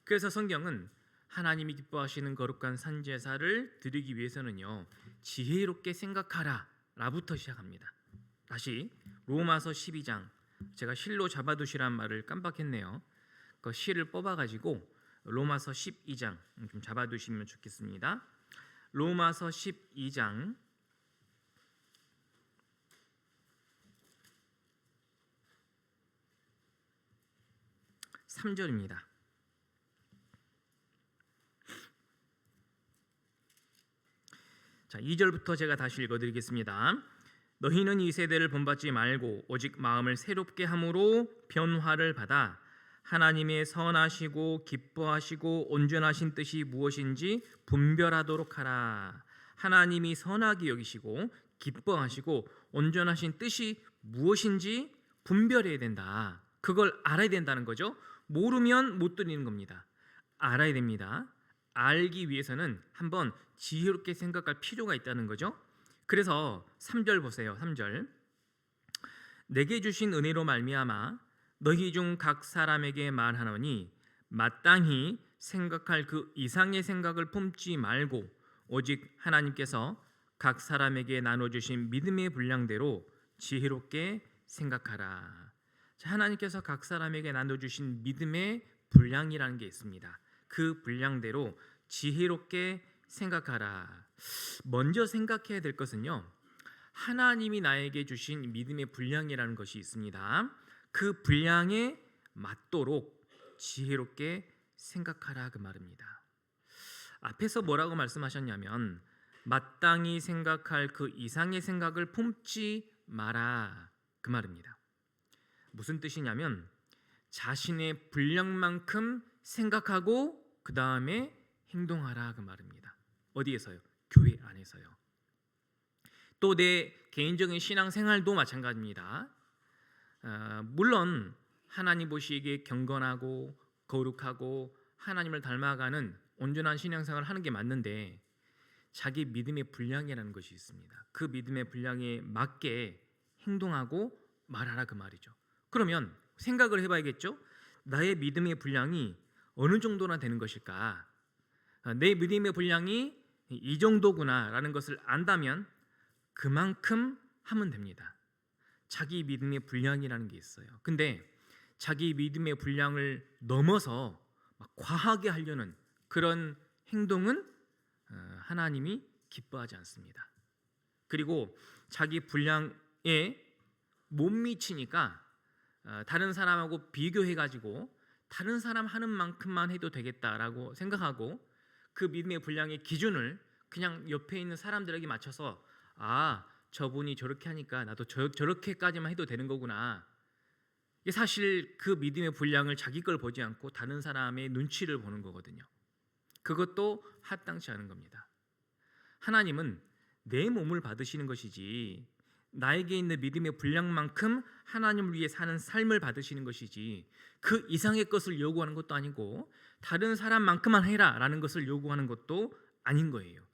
그래서 성경은 하나님이 기뻐하시는 거룩한 산제사를 드리기 위해서는요, 지혜롭게 생각하라 라부터 시작합니다. 다시 로마서 12장, 제가 실로 잡아두시란 말을 깜빡했네요. 그 실을 뽑아가지고 로마서 12장 좀 잡아두시면 좋겠습니다. 로마서 12장 3절입니다. 자, 2절부터 제가 다시 읽어드리겠습니다. 너희는 이 세대를 본받지 말고 오직 마음을 새롭게 함으로 변화를 받아 하나님의 선하시고 기뻐하시고 온전하신 뜻이 무엇인지 분별하도록 하라. 하나님이 선하게 여기시고 기뻐하시고 온전하신 뜻이 무엇인지 분별해야 된다. 그걸 알아야 된다는 거죠. 모르면 못 드리는 겁니다. 알아야 됩니다. 알기 위해서는 한번 지혜롭게 생각할 필요가 있다는 거죠. 그래서 3절 보세요. 3절. 내게 주신 은혜로 말미암아 너희 중 각 사람에게 말하노니 마땅히 생각할 그 이상의 생각을 품지 말고 오직 하나님께서 각 사람에게 나눠주신 믿음의 분량대로 지혜롭게 생각하라. 자, 하나님께서 각 사람에게 나눠주신 믿음의 분량이라는 게 있습니다. 그 분량대로 지혜롭게 생각하라. 먼저 생각해야 될 것은요, 하나님이 나에게 주신 믿음의 분량이라는 것이 있습니다. 그 분량에 맞도록 지혜롭게 생각하라 그 말입니다. 앞에서 뭐라고 말씀하셨냐면 마땅히 생각할 그 이상의 생각을 품지 마라 그 말입니다. 무슨 뜻이냐면 자신의 분량만큼 생각하고 그 다음에 행동하라 그 말입니다. 어디에서요? 교회 안에서요. 또 내 개인적인 신앙생활도 마찬가지입니다. 물론 하나님 보시기에 경건하고 거룩하고 하나님을 닮아가는 온전한 신앙생활을 하는 게 맞는데 자기 믿음의 분량이라는 것이 있습니다. 그 믿음의 분량에 맞게 행동하고 말하라 그 말이죠. 그러면 생각을 해봐야겠죠. 나의 믿음의 분량이 어느 정도나 되는 것일까? 내 믿음의 분량이 이 정도구나라는 것을 안다면 그만큼 하면 됩니다. 자기 믿음의 분량이라는 게 있어요. 근데 자기 믿음의 분량을 넘어서 막 과하게 하려는 그런 행동은 하나님이 기뻐하지 않습니다. 그리고 자기 분량에 못 미치니까 다른 사람하고 비교해가지고 다른 사람 하는 만큼만 해도 되겠다라고 생각하고 그 믿음의 분량의 기준을 그냥 옆에 있는 사람들에게 맞춰서 저분이 저렇게 하니까 나도 저렇게까지만 해도 되는 거구나. 이게 사실 그 믿음의 분량을 자기 걸 보지 않고 다른 사람의 눈치를 보는 거거든요. 그것도 합당치 않은 겁니다. 하나님은 내 몸을 받으시는 것이지 나에게 있는 믿음의 분량만큼 하나님을 위해 사는 삶을 받으시는 것이지 그 이상의 것을 요구하는 것도 아니고 다른 사람만큼만 해라라는 것을 요구하는 것도 아닌 거예요.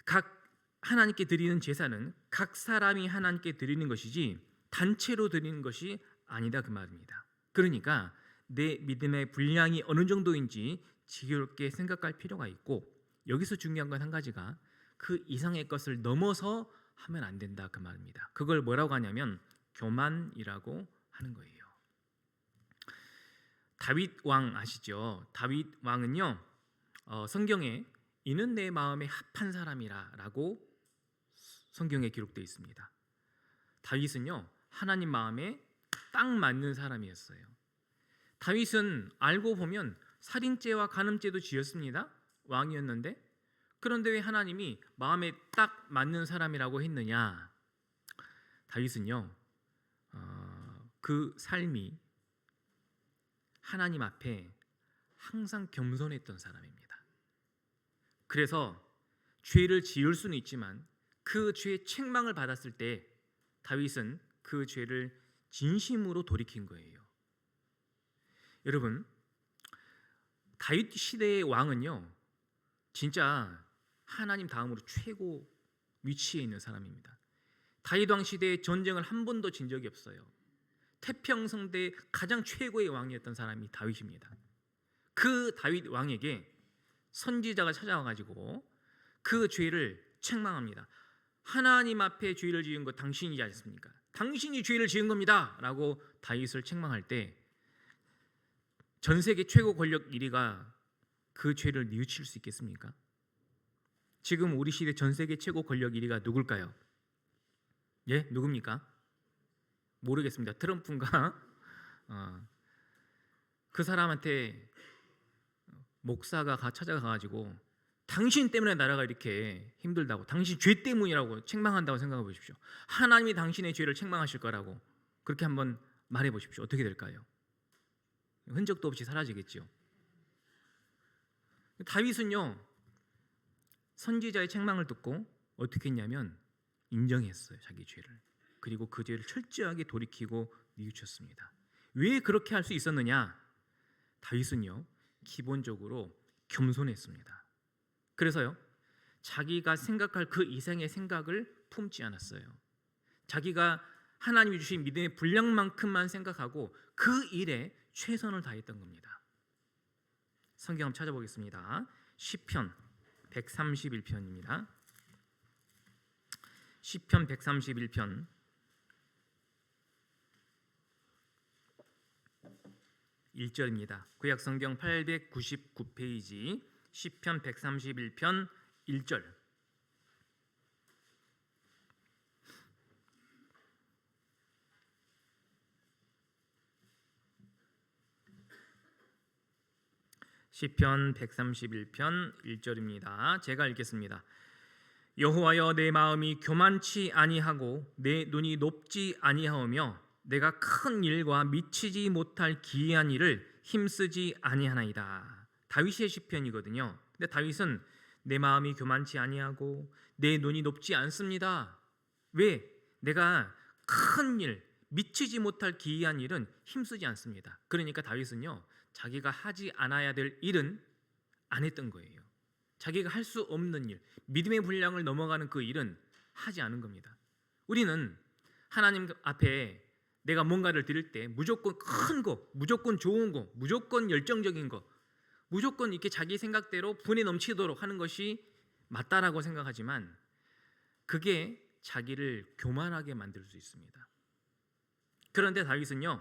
각 하나님께 드리는 제사는 각 사람이 하나님께 드리는 것이지 단체로 드리는 것이 아니다 그 말입니다. 그러니까 내 믿음의 분량이 어느 정도인지 지혜롭게 생각할 필요가 있고 여기서 중요한 건 한 가지가 그 이상의 것을 넘어서 하면 안 된다 그 말입니다. 그걸 뭐라고 하냐면 교만이라고 하는 거예요. 다윗 왕 아시죠? 다윗 왕은요 성경에 이는 내 마음에 합한 사람이라라고 성경에 기록되어 있습니다. 다윗은요 하나님 마음에 딱 맞는 사람이었어요. 다윗은 알고 보면 살인죄와 간음죄도 지었습니다. 왕이었는데 그런데 왜 하나님이 마음에 딱 맞는 사람이라고 했느냐? 다윗은요 그 삶이 하나님 앞에 항상 겸손했던 사람입니다. 그래서 죄를 지을 수는 있지만 그 죄의 책망을 받았을 때 다윗은 그 죄를 진심으로 돌이킨 거예요. 여러분, 다윗 시대의 왕은요 진짜 하나님 다음으로 최고 위치에 있는 사람입니다. 다윗 왕 시대에 전쟁을 한 번도 진 적이 없어요. 태평성대 가장 최고의 왕이었던 사람이 다윗입니다. 그 다윗 왕에게 선지자가 찾아와가지고 그 죄를 책망합니다. 하나님 앞에 죄를 지은 거 당신이지 않습니까? 당신이 죄를 지은 겁니다 라고 다윗을 책망할 때 전 세계 최고 권력 1위가 그 죄를 뉘우칠 수 있겠습니까? 지금 우리 시대 전 세계 최고 권력 1위가 누굴까요? 예? 누굽니까? 모르겠습니다. 트럼프인가? 그 사람한테 목사가 찾아가가지고 당신 때문에 나라가 이렇게 힘들다고, 당신 죄 때문이라고 책망한다고 생각해 보십시오. 하나님이 당신의 죄를 책망하실 거라고 그렇게 한번 말해 보십시오. 어떻게 될까요? 흔적도 없이 사라지겠죠. 다윗은요 선지자의 책망을 듣고 어떻게 했냐면 인정했어요. 자기 죄를. 그리고 그 죄를 철저하게 돌이키고 뉘우쳤습니다. 왜 그렇게 할 수 있었느냐? 다윗은요 기본적으로 겸손했습니다. 그래서요 자기가 생각할 그 이상의 생각을 품지 않았어요. 자기가 하나님이 주신 믿음의 분량만큼만 생각하고 그 일에 최선을 다했던 겁니다. 성경 한번 찾아보겠습니다. 시편 131편입니다. 시편 131편 1절입니다. 구약 성경 899페이지 시편 131편 1절. 시편 131편 1절입니다. 제가 읽겠습니다. 여호와여 내 마음이 교만치 아니하고 내 눈이 높지 아니하오며 내가 큰 일과 미치지 못할 기이한 일을 힘쓰지 아니하나이다. 다윗의 시편이거든요. 근데 다윗은 내 마음이 교만치 아니하고 내 눈이 높지 않습니다. 왜? 내가 큰 일, 미치지 못할 기이한 일은 힘쓰지 않습니다. 그러니까 다윗은요, 자기가 하지 않아야 될 일은 안 했던 거예요. 자기가 할 수 없는 일, 믿음의 분량을 넘어가는 그 일은 하지 않은 겁니다. 우리는 하나님 앞에 내가 뭔가를 드릴 때 무조건 큰 거, 무조건 좋은 거, 무조건 열정적인 거, 무조건 이렇게 자기 생각대로 분에 넘치도록 하는 것이 맞다라고 생각하지만 그게 자기를 교만하게 만들 수 있습니다. 그런데 다윗은요,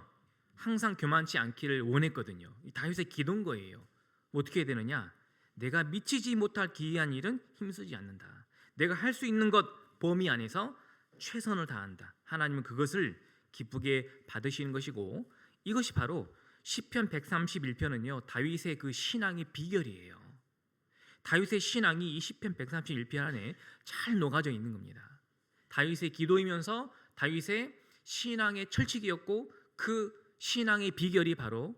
항상 교만치 않기를 원했거든요. 다윗의 기도인 거예요. 어떻게 해야 되느냐? 내가 미치지 못할 기이한 일은 힘쓰지 않는다. 내가 할 수 있는 것 범위 안에서 최선을 다한다. 하나님은 그것을 기쁘게 받으시는 것이고, 이것이 바로 시편 131편은요 다윗의 그 신앙의 비결이에요. 다윗의 신앙이 이 시편 131편 안에 잘 녹아져 있는 겁니다. 다윗의 기도이면서 다윗의 신앙의 철칙이었고, 그 신앙의 비결이 바로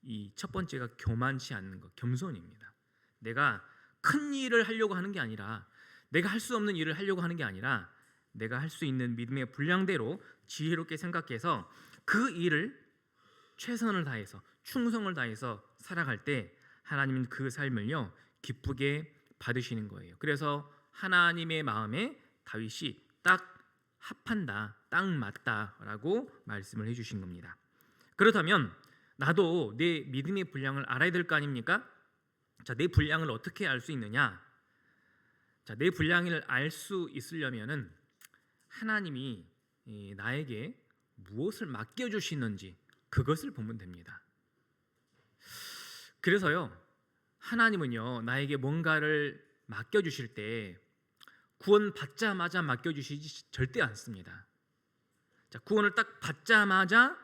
이 첫 번째가 교만치 않는 것, 겸손입니다. 내가 큰 일을 하려고 하는 게 아니라, 내가 할 수 없는 일을 하려고 하는 게 아니라, 내가 할 수 있는 믿음의 분량대로 지혜롭게 생각해서 그 일을 최선을 다해서 충성을 다해서 살아갈 때 하나님은 그 삶을요 기쁘게 받으시는 거예요. 그래서 하나님의 마음에 다윗이 딱 합한다, 딱 맞다라고 말씀을 해주신 겁니다. 그렇다면 나도 내 믿음의 분량을 알아야 될 거 아닙니까? 자, 내 분량을 어떻게 알 수 있느냐? 자, 내 분량을 알 수 있으려면은 하나님이 나에게 무엇을 맡겨주시는지 그것을 보면 됩니다. 그래서요, 하나님은요 나에게 뭔가를 맡겨주실 때 구원 받자마자 맡겨주시지 절대 않습니다. 자, 구원을 딱 받자마자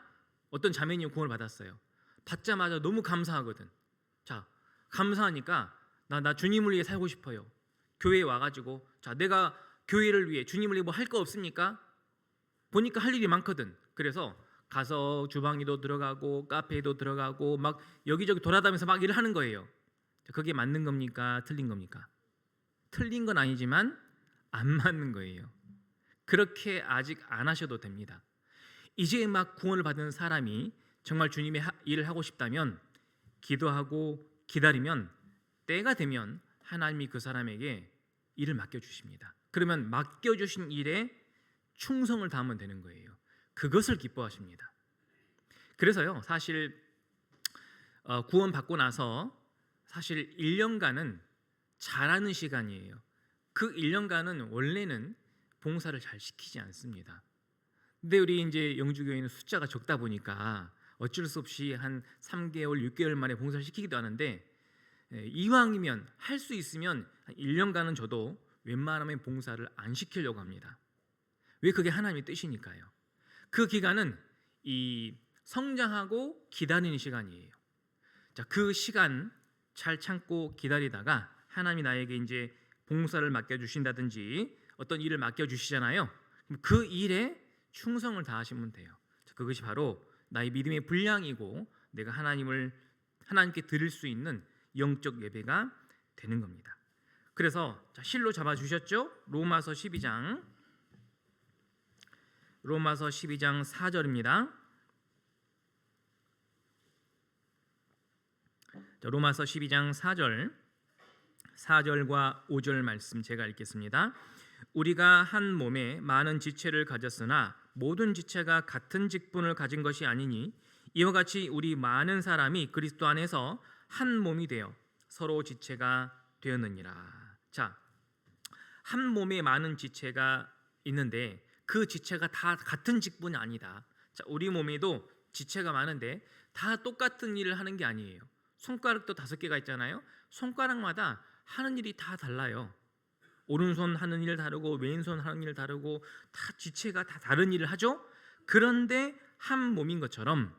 어떤 자매님이 구원을 받았어요. 받자마자 너무 감사하거든. 자, 감사하니까 나 주님을 위해 살고 싶어요. 교회에 와가지고, 자, 내가 교회를 위해 주님을 위해 뭐 할 거 없습니까? 보니까 할 일이 많거든. 그래서 가서 주방에도 들어가고 카페에도 들어가고 막 여기저기 돌아다니면서 막 일을 하는 거예요. 그게 맞는 겁니까? 틀린 겁니까? 틀린 건 아니지만 안 맞는 거예요. 그렇게 아직 안 하셔도 됩니다. 이제 막 구원을 받은 사람이 정말 주님의 일을 하고 싶다면 기도하고 기다리면 때가 되면 하나님이 그 사람에게 일을 맡겨주십니다. 그러면 맡겨주신 일에 충성을 다하면 되는 거예요. 그것을 기뻐하십니다. 그래서요, 사실 구원 받고 나서 사실 1년간은 잘하는 시간이에요. 그 1년간은 원래는 봉사를 잘 시키지 않습니다. 근데 우리 이제 영주교회는 숫자가 적다 보니까 어쩔 수 없이 한 3개월, 6개월 만에 봉사를 시키기도 하는데, 이왕이면 할 수 있으면 한 1년간은 저도 웬만하면 봉사를 안 시키려고 합니다. 왜? 그게 하나님의 뜻이니까요. 그 기간은 이 성장하고 기다리는 시간이에요. 자, 그 시간 잘 참고 기다리다가 하나님이 나에게 이제 봉사를 맡겨주신다든지 어떤 일을 맡겨주시잖아요. 그 일에 충성을 다하시면 돼요. 자, 그것이 바로 나의 믿음의 분량이고 내가 하나님께 드릴 수 있는 영적 예배가 되는 겁니다. 그래서 자, 실로 잡아주셨죠? 로마서 12장 4절입니다. 자, 로마서 12장 4절과 5절 말씀 제가 읽겠습니다. 우리가 한 몸에 많은 지체를 가졌으나 모든 지체가 같은 직분을 가진 것이 아니니 이와 같이 우리 많은 사람이 그리스도 안에서 한 몸이 되어 서로 지체가 되었느니라. 자, 한 몸에 많은 지체가 있는데 그 지체가 다 같은 직분이 아니다. 자, 우리 몸에도 지체가 많은데 다 똑같은 일을 하는 게 아니에요. 손가락도 5개가 있잖아요. 손가락마다 하는 일이 다 달라요. 오른손 하는 일 다르고 왼손 하는 일 다르고 다 지체가 다 다른 일을 하죠. 그런데 한 몸인 것처럼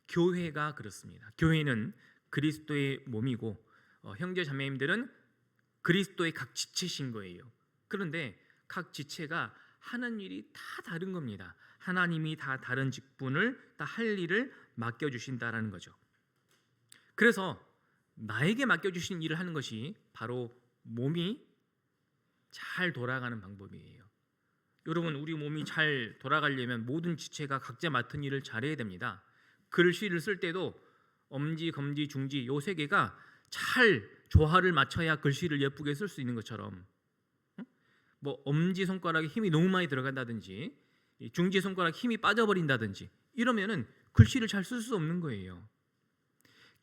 교회가 그렇습니다. 교회는 그리스도의 몸이고 형제 자매님들은 그리스도의 각 지체신 거예요. 그런데 각 지체가 하는 일이 다 다른 겁니다. 하나님이 다 다른 직분을 다 할 일을 맡겨주신다라는 거죠. 그래서 나에게 맡겨주신 일을 하는 것이 바로 몸이 잘 돌아가는 방법이에요. 여러분, 우리 몸이 잘 돌아가려면 모든 지체가 각자 맡은 일을 잘해야 됩니다. 글씨를 쓸 때도 엄지, 검지, 중지 요 세 개가 잘 조화를 맞춰야 글씨를 예쁘게 쓸 수 있는 것처럼, 뭐 엄지 손가락에 힘이 너무 많이 들어간다든지 중지 손가락 힘이 빠져버린다든지 이러면은 글씨를 잘 쓸 수 없는 거예요.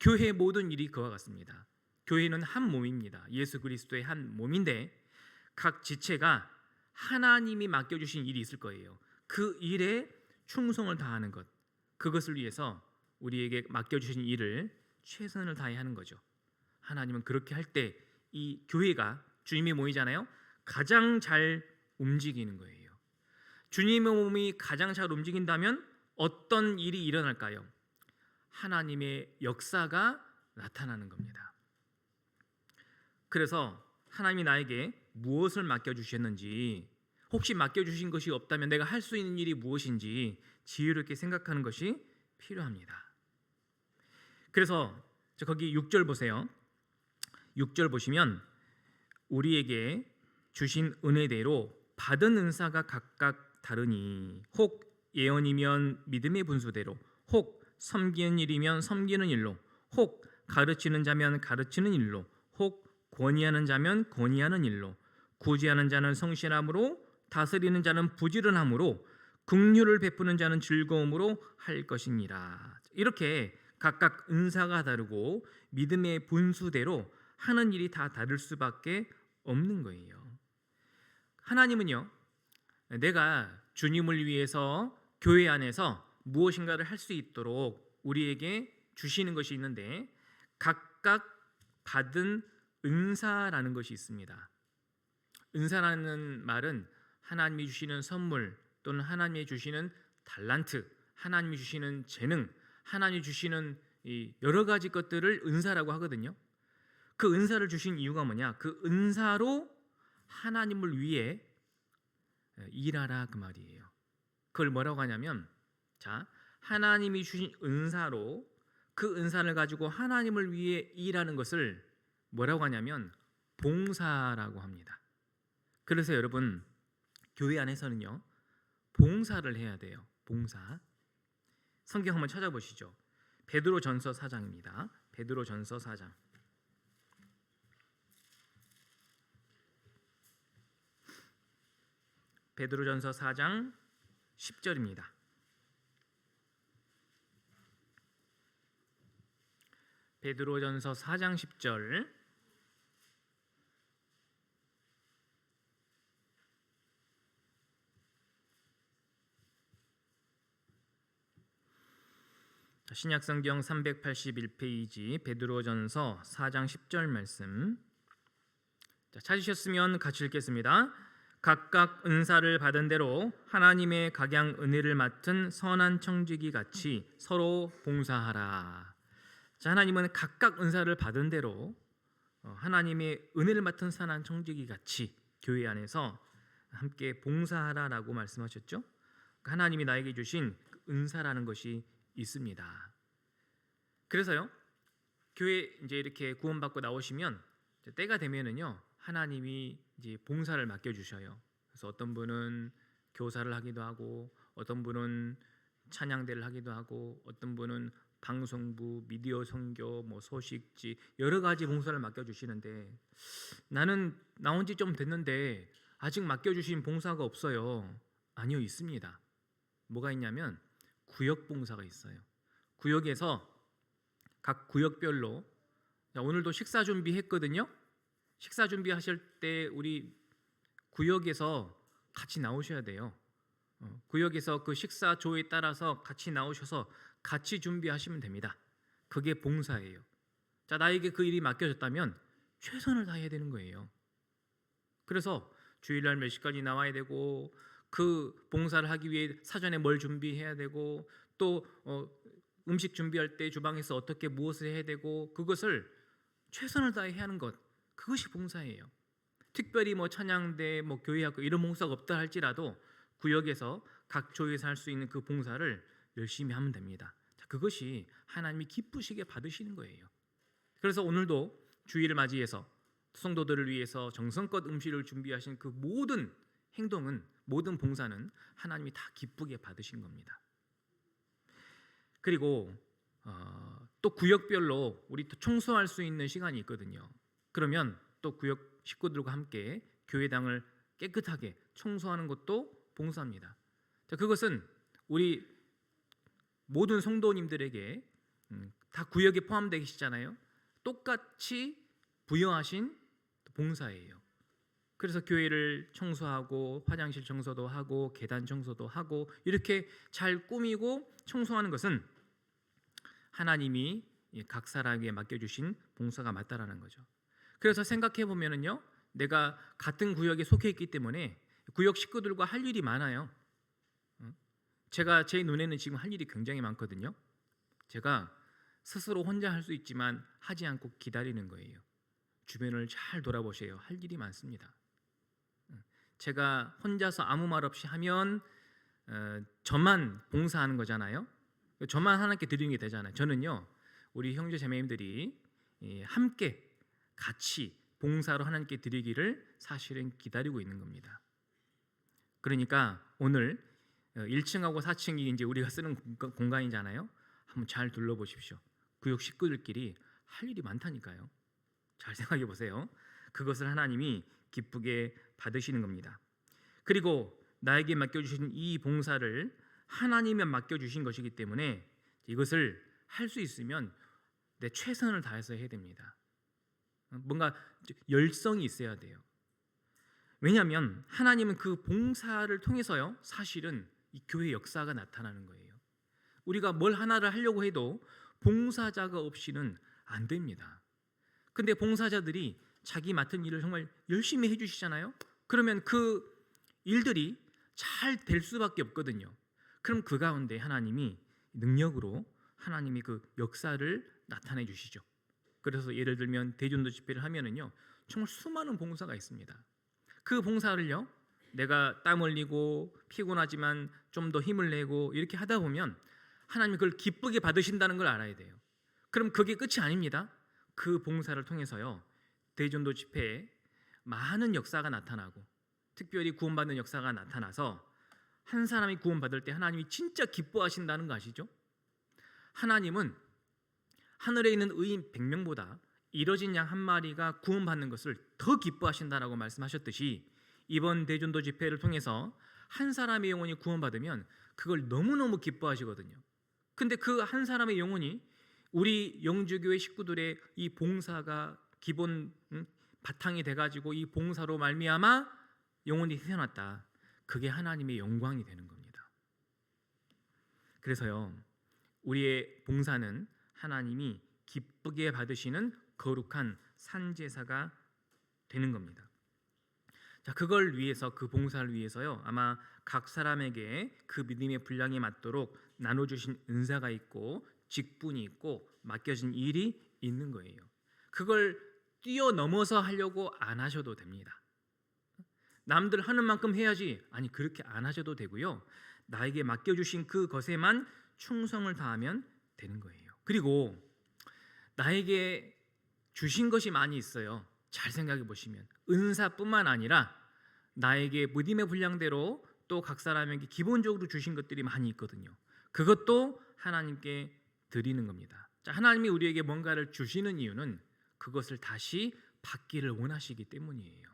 교회의 모든 일이 그와 같습니다. 교회는 한 몸입니다. 예수 그리스도의 한 몸인데 각 지체가 하나님이 맡겨주신 일이 있을 거예요. 그 일에 충성을 다하는 것, 그것을 위해서 우리에게 맡겨주신 일을 최선을 다해야 하는 거죠. 하나님은 그렇게 할 때 이 교회가, 주님이 모이잖아요, 가장 잘 움직이는 거예요. 주님의 몸이 가장 잘 움직인다면 어떤 일이 일어날까요? 하나님의 역사가 나타나는 겁니다. 그래서 하나님이 나에게 무엇을 맡겨주셨는지, 혹시 맡겨주신 것이 없다면 내가 할 수 있는 일이 무엇인지 지혜롭게 생각하는 것이 필요합니다. 그래서 거기 6절 보세요. 6절 보시면 우리에게 주신 은혜대로 받은 은사가 각각 다르니 혹 예언이면 믿음의 분수대로, 혹 섬기는 일이면 섬기는 일로, 혹 가르치는 자면 가르치는 일로, 혹 권위하는 자면 권위하는 일로, 구제하는 자는 성실함으로, 다스리는 자는 부지런함으로, 긍휼을 베푸는 자는 즐거움으로 할 것이니라. 이렇게 각각 은사가 다르고 믿음의 분수대로 하는 일이 다 다를 수밖에 없는 거예요. 하나님은요, 내가 주님을 위해서 교회 안에서 무엇인가를 할 수 있도록 우리에게 주시는 것이 있는데 각각 받은 은사라는 것이 있습니다. 은사라는 말은 하나님이 주시는 선물 또는 하나님이 주시는 달란트, 하나님이 주시는 재능, 하나님이 주시는 여러 가지 것들을 은사라고 하거든요. 그 은사를 주신 이유가 뭐냐? 그 은사로 하나님을 위해 일하라 그 말이에요. 그걸 뭐라고 하냐면, 자, 하나님이 주신 은사로 그 은사를 가지고 하나님을 위해 일하는 것을 뭐라고 하냐면 봉사라고 합니다. 그래서 여러분, 교회 안에서는요, 봉사를 해야 돼요. 봉사. 성경 한번 찾아보시죠. 베드로전서 4장입니다. 베드로전서 4장. 베드로전서 4장 10절입니다. 베드로전서 4장 10절. 신약성경 381페이지 베드로전서 4장 10절 말씀. 찾으셨으면 같이 읽겠습니다. 각각 은사를 받은 대로 하나님의 각양 은혜를 맡은 선한 청지기 같이 서로 봉사하라. 자, 하나님은 각각 은사를 받은 대로 하나님의 은혜를 맡은 선한 청지기 같이 교회 안에서 함께 봉사하라라고 말씀하셨죠. 하나님이 나에게 주신 은사라는 것이 있습니다. 그래서요, 교회 이제 이렇게 구원받고 나오시면 때가 되면은요, 하나님이 이제 봉사를 맡겨 주셔요. 그래서 어떤 분은 교사를 하기도 하고, 어떤 분은 찬양대를 하기도 하고, 어떤 분은 방송부, 미디어 선교, 뭐 소식지 여러 가지 봉사를 맡겨 주시는데, 나는 나온 지 좀 됐는데 아직 맡겨 주신 봉사가 없어요. 아니요, 있습니다. 뭐가 있냐면 구역 봉사가 있어요. 구역에서 각 구역별로, 오늘도 식사 준비했거든요. 식사 준비하실 때 우리 구역에서 같이 나오셔야 돼요. 구역에서 그 식사 조에 따라서 같이 나오셔서 같이 준비하시면 됩니다. 그게 봉사예요. 자, 나에게 그 일이 맡겨졌다면 최선을 다해야 되는 거예요. 그래서 주일날 몇 시까지 나와야 되고, 그 봉사를 하기 위해 사전에 뭘 준비해야 되고, 또 음식 준비할 때 주방에서 어떻게 무엇을 해야 되고, 그것을 최선을 다해 하는 것, 그것이 봉사예요. 특별히 뭐 찬양대, 뭐 교회학교 이런 봉사가 없다 할지라도 구역에서 각 조에서 할 수 있는 그 봉사를 열심히 하면 됩니다. 자, 그것이 하나님이 기쁘시게 받으시는 거예요. 그래서 오늘도 주일을 맞이해서 성도들을 위해서 정성껏 음식을 준비하신 그 모든 행동은, 모든 봉사는 하나님이 다 기쁘게 받으신 겁니다. 그리고 또 구역별로 우리 또 청소할 수 있는 시간이 있거든요. 그러면 또 구역 식구들과 함께 교회당을 깨끗하게 청소하는 것도 봉사입니다. 자, 그것은 우리 모든 성도님들에게 다 구역에 포함되어 계시잖아요. 똑같이 부여하신 봉사예요. 그래서 교회를 청소하고 화장실 청소도 하고 계단 청소도 하고 이렇게 잘 꾸미고 청소하는 것은 하나님이 각 사람에게 맡겨주신 봉사가 맞다라는 거죠. 그래서 생각해 보면은요, 내가 같은 구역에 속해 있기 때문에 구역 식구들과 할 일이 많아요. 제가 제 눈에는 지금 할 일이 굉장히 많거든요. 제가 스스로 혼자 할 수 있지만 하지 않고 기다리는 거예요. 주변을 잘 돌아보세요. 할 일이 많습니다. 제가 혼자서 아무 말 없이 하면 저만 봉사하는 거잖아요. 저만 하나님께 드리는 게 되잖아요. 저는요, 우리 형제 자매님들이 함께 같이 봉사로 하나님께 드리기를 사실은 기다리고 있는 겁니다. 그러니까 오늘 1층하고 4층이 이제 우리가 쓰는 공간이잖아요. 한번 잘 둘러보십시오. 구역 식구들끼리 할 일이 많다니까요. 잘 생각해 보세요. 그것을 하나님이 기쁘게 받으시는 겁니다. 그리고 나에게 맡겨주신 이 봉사를 하나님이 맡겨주신 것이기 때문에 이것을 할 수 있으면 내 최선을 다해서 해야 됩니다. 뭔가 열성이 있어야 돼요. 왜냐하면 하나님은 그 봉사를 통해서요, 사실은 이 교회 역사가 나타나는 거예요. 우리가 뭘 하나를 하려고 해도 봉사자가 없이는 안 됩니다. 근데 봉사자들이 자기 맡은 일을 정말 열심히 해주시잖아요. 그러면 그 일들이 잘 될 수밖에 없거든요. 그럼 그 가운데 하나님이 능력으로 하나님이 그 역사를 나타내 주시죠. 그래서 예를 들면 대전도 집회를 하면은요, 정말 수많은 봉사가 있습니다. 그 봉사를요, 내가 땀 흘리고 피곤하지만 좀 더 힘을 내고 이렇게 하다 보면 하나님이 그걸 기쁘게 받으신다는 걸 알아야 돼요. 그럼 그게 끝이 아닙니다. 그 봉사를 통해서요, 대전도 집회에 많은 역사가 나타나고 특별히 구원받는 역사가 나타나서 한 사람이 구원받을 때 하나님이 진짜 기뻐하신다는 거 아시죠? 하나님은 하늘에 있는 의인 100명보다 이뤄진 양 한 마리가 구원받는 것을 더 기뻐하신다라고 말씀하셨듯이 이번 대전도 집회를 통해서 한 사람의 영혼이 구원받으면 그걸 너무너무 기뻐하시거든요. 근데 그 한 사람의 영혼이 우리 영주교회 식구들의 이 봉사가 기본 바탕이 돼가지고 이 봉사로 말미암아 영혼이 태어났다. 그게 하나님의 영광이 되는 겁니다. 그래서요, 우리의 봉사는 하나님이 기쁘게 받으시는 거룩한 산제사가 되는 겁니다. 자, 그걸 위해서, 그 봉사를 위해서요, 아마 각 사람에게 그 믿음의 분량에 맞도록 나눠주신 은사가 있고 직분이 있고 맡겨진 일이 있는 거예요. 그걸 뛰어넘어서 하려고 안 하셔도 됩니다. 남들 하는 만큼 해야지, 아니 그렇게 안 하셔도 되고요. 나에게 맡겨주신 그것에만 충성을 다하면 되는 거예요. 그리고 나에게 주신 것이 많이 있어요. 잘 생각해 보시면 은사뿐만 아니라 나에게 믿음의 분량대로 또 각 사람에게 기본적으로 주신 것들이 많이 있거든요. 그것도 하나님께 드리는 겁니다. 자, 하나님이 우리에게 뭔가를 주시는 이유는 그것을 다시 받기를 원하시기 때문이에요.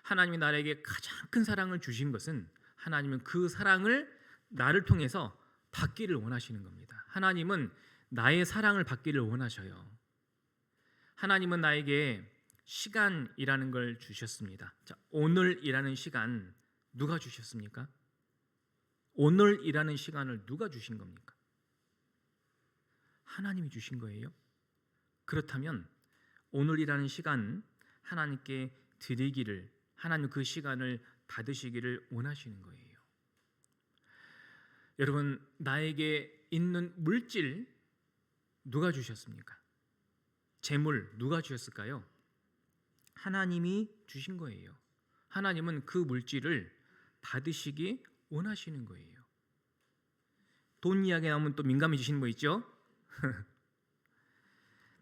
하나님이 나에게 가장 큰 사랑을 주신 것은 하나님은 그 사랑을 나를 통해서 받기를 원하시는 겁니다. 하나님은 나의 사랑을 받기를 원하셔요. 하나님은 나에게 시간이라는 걸 주셨습니다. 자, 오늘이라는 시간 누가 주셨습니까? 오늘이라는 시간을 누가 주신 겁니까? 하나님이 주신 거예요. 그렇다면 오늘이라는 시간 하나님께 드리기를, 하나님 그 시간을 받으시기를 원하시는 거예요. 여러분, 나에게 있는 물질 누가 주셨습니까? 재물 누가 주셨을까요? 하나님이 주신 거예요. 하나님은 그 물질을 받으시기 원하시는 거예요. 돈 이야기 나오면 또 민감해지시는 거 있죠?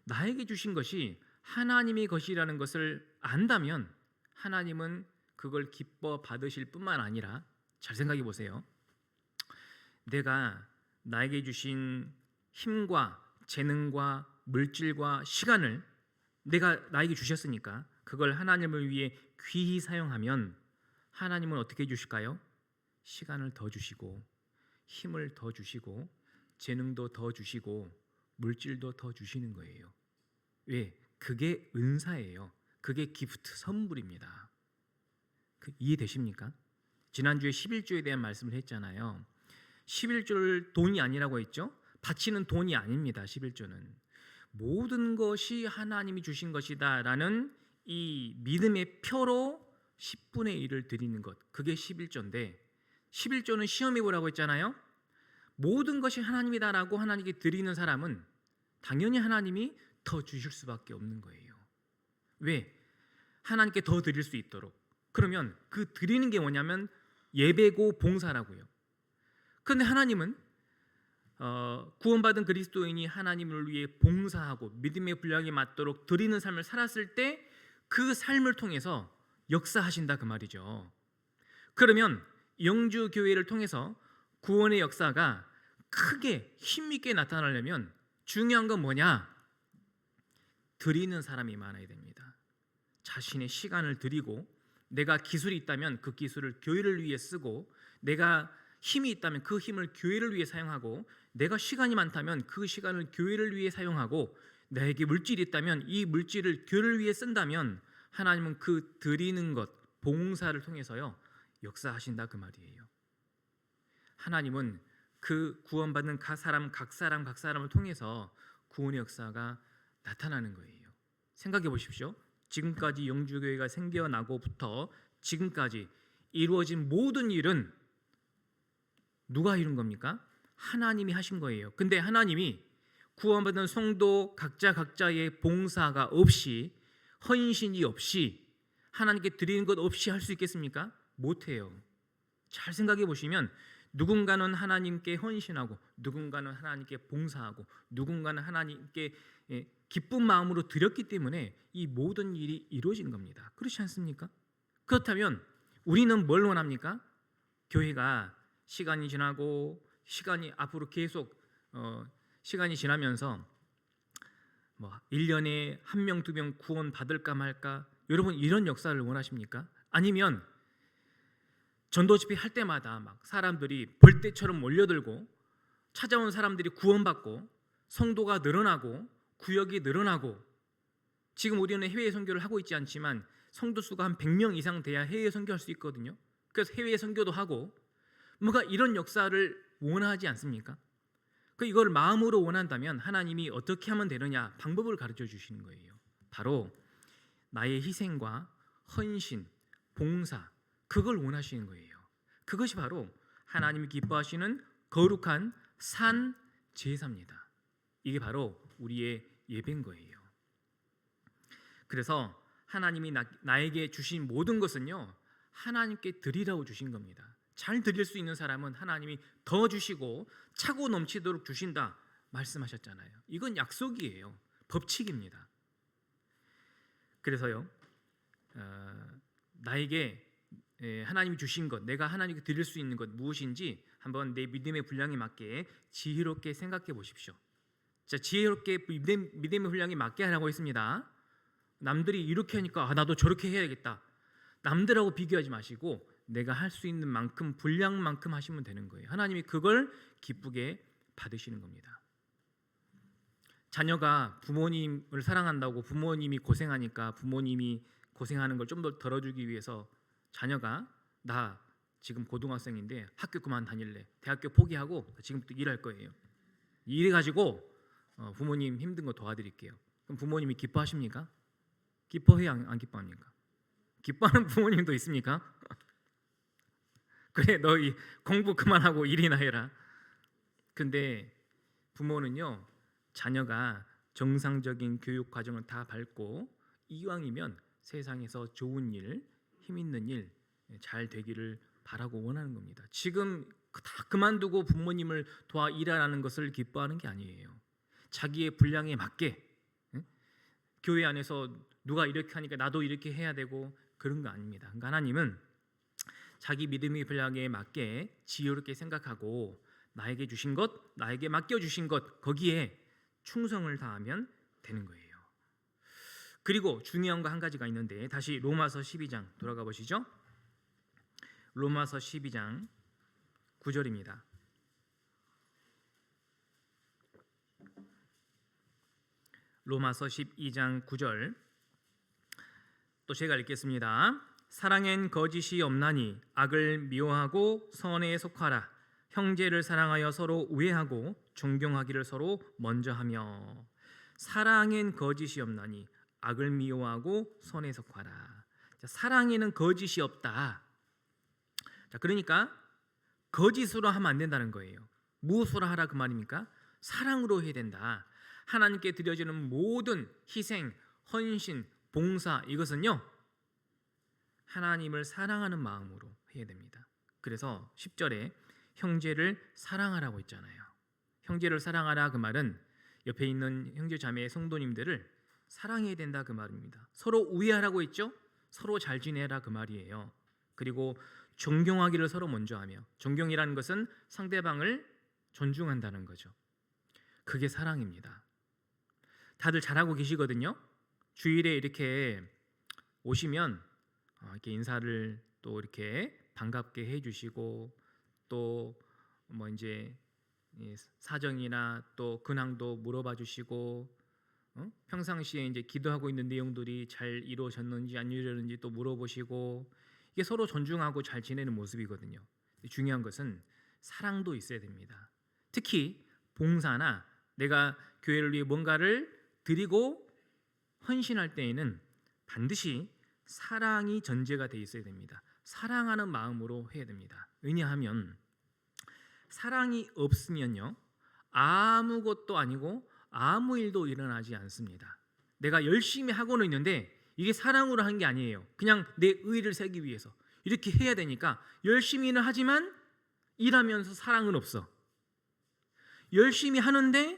나에게 주신 것이 하나님의 것이라는 것을 안다면 하나님은 그걸 기뻐 받으실 뿐만 아니라, 잘 생각해 보세요. 내가 나에게 주신 힘과 재능과 물질과 시간을 내가 나에게 주셨으니까 그걸 하나님을 위해 귀히 사용하면 하나님은 어떻게 해주실까요? 시간을 더 주시고 힘을 더 주시고 재능도 더 주시고 물질도 더 주시는 거예요. 왜? 그게 은사예요. 그게 기프트, 선물입니다. 이해되십니까? 지난주에 11조에 대한 말씀을 했잖아요. 11조를 돈이 아니라고 했죠? 바치는 돈이 아닙니다. 11조는 모든 것이 하나님이 주신 것이다 라는 이 믿음의 표로 10분의 1을 드리는 것, 그게 11조인데 11조는 시험해 보라고 했잖아요. 모든 것이 하나님이다라고 하나님께 드리는 사람은 당연히 하나님이 더 주실 수밖에 없는 거예요. 왜? 하나님께 더 드릴 수 있도록. 그러면 그 드리는 게 뭐냐면 예배고 봉사라고요. 그런데 하나님은 구원받은 그리스도인이 하나님을 위해 봉사하고 믿음의 분량에 맞도록 드리는 삶을 살았을 때 그 삶을 통해서 역사하신다 그 말이죠. 그러면 영주 교회를 통해서 구원의 역사가 크게 힘있게 나타나려면 중요한 건 뭐냐? 드리는 사람이 많아야 됩니다. 자신의 시간을 드리고, 내가 기술이 있다면 그 기술을 교회를 위해 쓰고, 내가 힘이 있다면 그 힘을 교회를 위해 사용하고, 내가 시간이 많다면 그 시간을 교회를 위해 사용하고, 나에게 물질이 있다면 이 물질을 교회를 위해 쓴다면 하나님은 그 드리는 것, 봉사를 통해서요 역사하신다 그 말이에요. 하나님은 그 구원받는 각 사람을 통해서 구원의 역사가 나타나는 거예요. 생각해 보십시오. 지금까지 영주교회가 생겨나고부터 지금까지 이루어진 모든 일은 누가 이룬 겁니까? 하나님이 하신 거예요. 근데 하나님이 구원받은 성도 각자의 봉사가 없이, 헌신이 없이, 하나님께 드리는 것 없이 할 수 있겠습니까? 못해요. 잘 생각해 보시면 누군가는 하나님께 헌신하고, 누군가는 하나님께 봉사하고, 누군가는 하나님께 기쁜 마음으로 드렸기 때문에 이 모든 일이 이루어진 겁니다. 그렇지 않습니까? 그렇다면 우리는 뭘 원합니까? 교회가 시간이 지나고 시간이 앞으로 계속 시간이 지나면서 1년에 1명, 2명 구원 받을까 말까, 여러분 이런 역사를 원하십니까? 아니면 전도 집회 할 때마다 막 사람들이 벌떼처럼 몰려들고 찾아온 사람들이 구원받고 성도가 늘어나고 구역이 늘어나고, 지금 우리는 해외 선교를 하고 있지 않지만 성도 수가 한 100명 이상 돼야 해외 선교할 수 있거든요. 그래서 해외 선교도 하고 뭔가 이런 역사를 원하지 않습니까? 이걸 마음으로 원한다면 하나님이 어떻게 하면 되느냐, 방법을 가르쳐 주시는 거예요. 바로 나의 희생과 헌신, 봉사, 그걸 원하시는 거예요. 그것이 바로 하나님이 기뻐하시는 거룩한 산 제사입니다. 이게 바로 우리의 예배인 거예요. 그래서 하나님이 나에게 주신 모든 것은요 하나님께 드리라고 주신 겁니다. 잘 드릴 수 있는 사람은 하나님이 더 주시고 차고 넘치도록 주신다 말씀하셨잖아요. 이건 약속이에요. 법칙입니다. 그래서요 나에게 하나님이 주신 것, 내가 하나님께 드릴 수 있는 것 무엇인지 한번 내 믿음의 분량에 맞게 지혜롭게 생각해 보십시오. 자, 지혜롭게 믿음의 분량에 맞게 하라고 했습니다. 남들이 이렇게 하니까 나도 저렇게 해야겠다, 남들하고 비교하지 마시고 내가 할 수 있는 만큼, 분량만큼 하시면 되는 거예요. 하나님이 그걸 기쁘게 받으시는 겁니다. 자녀가 부모님을 사랑한다고 부모님이 고생하니까 부모님이 고생하는 걸 좀 더 덜어주기 위해서 자녀가 나 지금 고등학생인데 학교 그만 다닐래, 대학교 포기하고 지금부터 일할 거예요, 이래가지고 부모님 힘든 거 도와드릴게요. 그럼 부모님이 기뻐하십니까? 기뻐해요? 안 기뻐합니까? 기뻐하는 부모님도 있습니까? 그래 너희 공부 그만하고 일이나 해라. 근데 부모는요 자녀가 정상적인 교육 과정을 다 밟고 이왕이면 세상에서 좋은 일, 힘 있는 일 잘 되기를 바라고 원하는 겁니다. 지금 다 그만두고 부모님을 도와 일하라는 것을 기뻐하는 게 아니에요. 자기의 분량에 맞게 교회 안에서 누가 이렇게 하니까 나도 이렇게 해야 되고 그런 거 아닙니다. 그러니까 하나님은 자기 믿음의 분량에 맞게 지혜롭게 생각하고 나에게 주신 것, 나에게 맡겨 주신 것 거기에 충성을 다하면 되는 거예요. 그리고 중요한 거 한 가지가 있는데 다시 로마서 12장 돌아가 보시죠. 로마서 12장 9절입니다. 로마서 12장 9절 또 제가 읽겠습니다. 사랑엔 거짓이 없나니 악을 미워하고 선에 속하라. 형제를 사랑하여 서로 우애하고 존경하기를 서로 먼저 하며. 사랑엔 거짓이 없나니 악을 미워하고 선에 속하라. 자, 사랑에는 거짓이 없다. 자, 그러니까 거짓으로 하면 안 된다는 거예요. 무엇으로 하라 그 말입니까? 사랑으로 해야 된다. 하나님께 드려지는 모든 희생, 헌신, 봉사 이것은요 하나님을 사랑하는 마음으로 해야 됩니다. 그래서 10절에 형제를 사랑하라고 했잖아요. 형제를 사랑하라 그 말은 옆에 있는 형제 자매 성도님들을 사랑해야 된다 그 말입니다. 서로 우애하라고 했죠. 서로 잘 지내라 그 말이에요. 그리고 존경하기를 서로 먼저 하며, 존경이라는 것은 상대방을 존중한다는 거죠. 그게 사랑입니다. 다들 잘하고 계시거든요. 주일에 이렇게 오시면 이렇게 인사를 또 이렇게 반갑게 해주시고 또 뭐 이제 사정이나 또 근황도 물어봐 주시고 평상시에 이제 기도하고 있는 내용들이 잘 이루어졌는지 안 이루어졌는지 또 물어보시고 이게 서로 존중하고 잘 지내는 모습이거든요. 중요한 것은 사랑도 있어야 됩니다. 특히 봉사나 내가 교회를 위해 뭔가를 드리고 헌신할 때에는 반드시 사랑이 전제가 돼 있어야 됩니다. 사랑하는 마음으로 해야 됩니다. 왜냐하면 사랑이 없으면요 아무것도 아니고 아무 일도 일어나지 않습니다. 내가 열심히 하고는 있는데 이게 사랑으로 한 게 아니에요. 그냥 내 의의를 세기 위해서 이렇게 해야 되니까 열심히는 하지만 일하면서 사랑은 없어. 열심히 하는데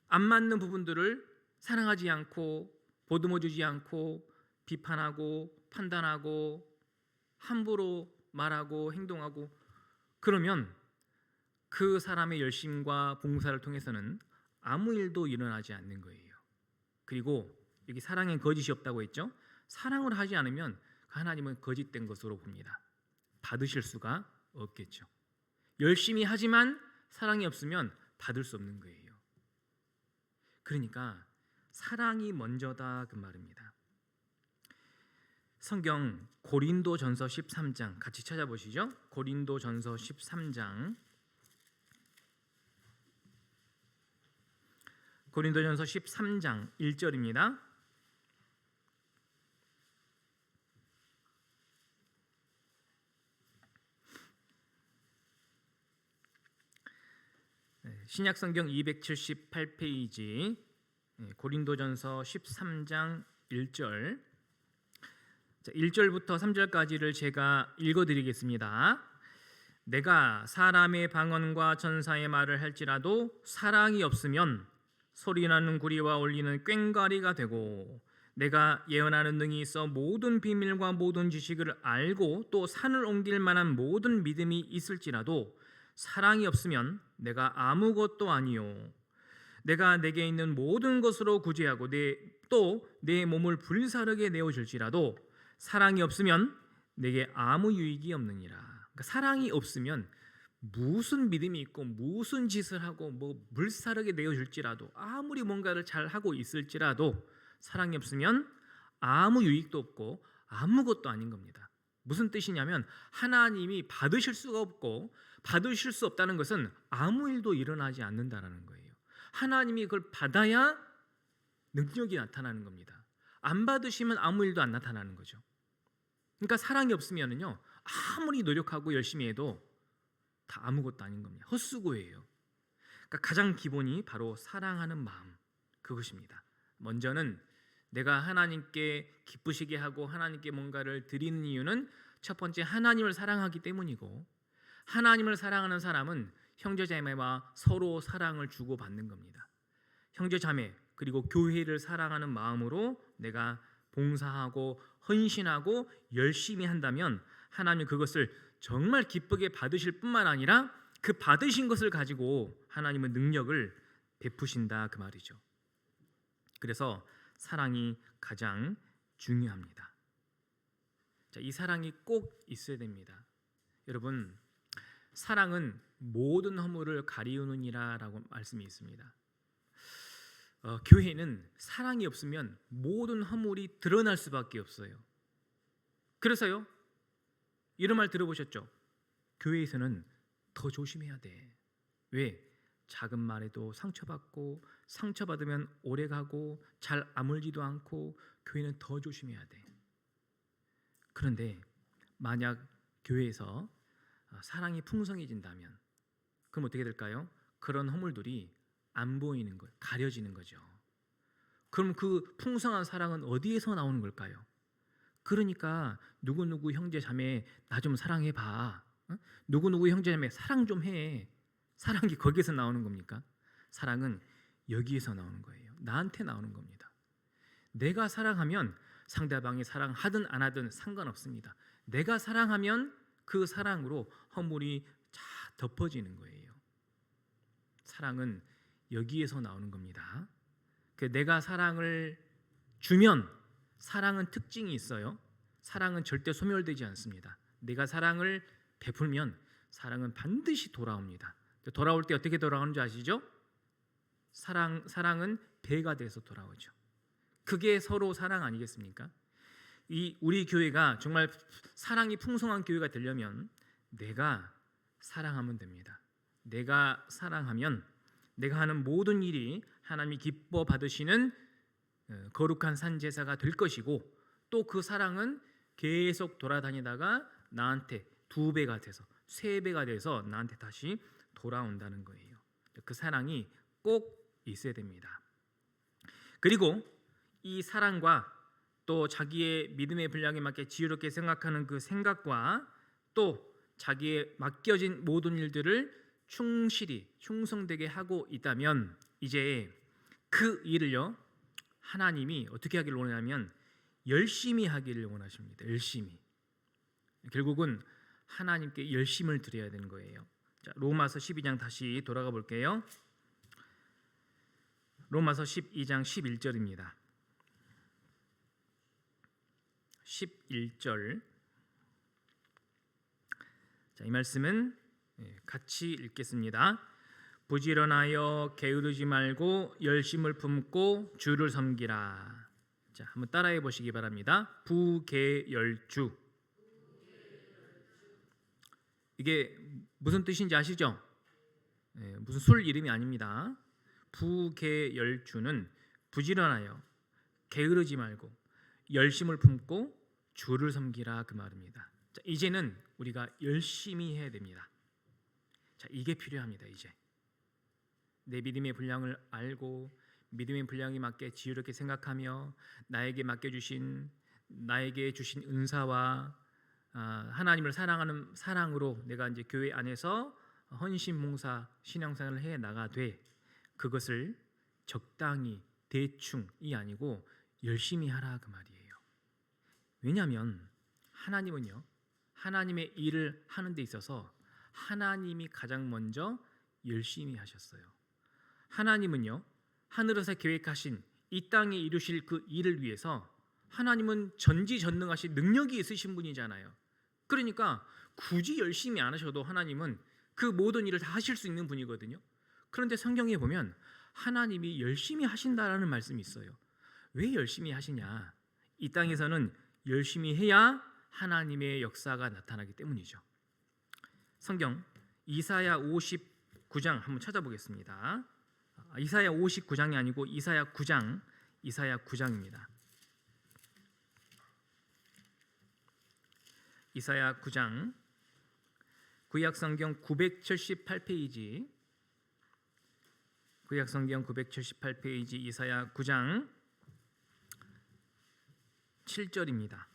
안 맞는 부분들을 사랑하지 않고 보듬어주지 않고 비판하고 판단하고 함부로 말하고 행동하고 그러면 그 사람의 열심과 봉사를 통해서는 아무 일도 일어나지 않는 거예요. 그리고 여기 사랑엔 거짓이 없다고 했죠. 사랑을 하지 않으면 하나님은 거짓된 것으로 봅니다. 받으실 수가 없겠죠. 열심히 하지만 사랑이 없으면 받을 수 없는 거예요. 그러니까 사랑이 먼저다 그 말입니다. 성경 고린도전서 13장 같이 찾아보시죠. 고린도전서 13장 고린도전서 13장 1절입니다. 신약성경 278페이지 고린도전서 13장 1절 1절부터 3절까지를 제가 읽어드리겠습니다. 내가 사람의 방언과 천사의 말을 할지라도 사랑이 없으면 소리나는 구리와 울리는 꽹과리가 되고 내가 예언하는 능이 있어 모든 비밀과 모든 지식을 알고 또 산을 옮길 만한 모든 믿음이 있을지라도 사랑이 없으면 내가 아무것도 아니요 내가 내게 있는 모든 것으로 구제하고 또 내 몸을 불사르게 내어줄지라도 사랑이 없으면 내게 아무 유익이 없느니라. 그러니까 사랑이 없으면 무슨 믿음이 있고 무슨 짓을 하고 뭐 불사르게 내어줄지라도 아무리 뭔가를 잘 하고 있을지라도 사랑이 없으면 아무 유익도 없고 아무것도 아닌 겁니다. 무슨 뜻이냐면 하나님이 받으실 수가 없고 받으실 수 없다는 것은 아무 일도 일어나지 않는다라는 거예요. 하나님이 그걸 받아야 능력이 나타나는 겁니다. 안 받으시면 아무 일도 안 나타나는 거죠. 그러니까 사랑이 없으면은요 아무리 노력하고 열심히 해도 다 아무것도 아닌 겁니다. 헛수고예요. 그러니까 가장 기본이 바로 사랑하는 마음 그것입니다. 먼저는 내가 하나님께 기쁘시게 하고 하나님께 뭔가를 드리는 이유는 첫 번째 하나님을 사랑하기 때문이고 하나님을 사랑하는 사람은 형제자매와 서로 사랑을 주고받는 겁니다. 형제자매 그리고 교회를 사랑하는 마음으로 내가 봉사하고 헌신하고 열심히 한다면 하나님 그것을 정말 기쁘게 받으실 뿐만 아니라 그 받으신 것을 가지고 하나님은 능력을 베푸신다 그 말이죠. 그래서 사랑이 가장 중요합니다. 자, 이 사랑이 꼭 있어야 됩니다. 여러분, 사랑은 모든 허물을 가리우느니라라고 말씀이 있습니다. 교회는 사랑이 없으면 모든 허물이 드러날 수밖에 없어요. 그래서요, 이런 말 들어보셨죠? 교회에서는 더 조심해야 돼. 왜? 작은 말에도 상처받고 상처받으면 오래가고 잘 아물지도 않고 교회는 더 조심해야 돼. 그런데 만약 교회에서 사랑이 풍성해진다면 그럼 어떻게 될까요? 그런 허물들이 안 보이는 것, 가려지는 거죠. 그럼 그 풍성한 사랑은 어디에서 나오는 걸까요? 그러니까 누구누구 형제 자매 나 좀 사랑해봐. 누구누구 형제 자매 사랑 좀 해. 사랑이 거기에서 나오는 겁니까? 사랑은 여기에서 나오는 거예요. 나한테 나오는 겁니다. 내가 사랑하면 상대방이 사랑하든 안 하든 상관없습니다. 내가 사랑하면 그 사랑으로 허물이 다 덮어지는 거예요. 사랑은 여기에서 나오는 겁니다. 내가 사랑을 주면 사랑은 특징이 있어요. 사랑은 절대 소멸되지 않습니다. 내가 사랑을 베풀면 사랑은 반드시 돌아옵니다. 돌아올 때 어떻게 돌아오는지 아시죠? 사랑은 배가 돼서 돌아오죠. 그게 서로 사랑 아니겠습니까? 우리 교회가 정말 사랑이 풍성한 교회가 되려면 내가 사랑하면 됩니다. 내가 사랑하면 내가 하는 모든 일이 하나님이 기뻐 받으시는 거룩한 산 제사가 될 것이고 또 그 사랑은 계속 돌아다니다가 나한테 2배가 돼서 3배가 돼서 나한테 다시 돌아온다는 거예요. 그 사랑이 꼭 있어야 됩니다. 그리고 이 사랑과 또 자기의 믿음의 분량에 맞게 지혜롭게 생각하는 그 생각과 또 자기의 맡겨진 모든 일들을 충실히 충성되게 하고 있다면 이제 그 일을요 하나님이 어떻게 하기를 원하냐면 열심히 하기를 원하십니다. 열심히. 결국은 하나님께 열심을 드려야 되는 거예요. 자, 로마서 12장 다시 돌아가 볼게요. 로마서 12장 11절입니다. 11절. 자, 이 말씀은 같이 읽겠습니다. 부지런하여 게으르지 말고 열심을 품고 주를 섬기라. 자, 한번 따라해 보시기 바랍니다. 부계열주. 이게 무슨 뜻인지 아시죠? 무슨 술 이름이 아닙니다. 부계열주는 부지런하여 게으르지 말고 열심을 품고 주를 섬기라 그 말입니다. 자, 이제는 우리가 열심히 해야 됩니다. 자, 이게 필요합니다. 이제 내 믿음의 분량을 알고 믿음의 분량에 맞게 지혜롭게 생각하며 나에게 맡겨주신 나에게 주신 은사와 하나님을 사랑하는 사랑으로 내가 이제 교회 안에서 헌신 봉사 신앙생활을 해 나가되 그것을 적당히 대충이 아니고 열심히 하라 그 말이에요. 왜냐하면 하나님은요 하나님의 일을 하는 데 있어서 하나님이 가장 먼저 열심히 하셨어요. 하나님은요 하늘에서 계획하신 이 땅에 이루실 그 일을 위해서 하나님은 전지전능하신 능력이 있으신 분이잖아요. 그러니까 굳이 열심히 안 하셔도 하나님은 그 모든 일을 다 하실 수 있는 분이거든요. 그런데 성경에 보면 하나님이 열심히 하신다라는 말씀이 있어요. 왜 열심히 하시냐? 이 땅에서는 열심히 해야 하나님의 역사가 나타나기 때문이죠. 성경 이사야 59장 한번 찾아보겠습니다. 이사야 59장이 아니고 이사야 9장, 이사야 9장입니다. 이사야 9장 구약성경 978페이지 구약성경 978페이지 이사야 9장 7절입니다.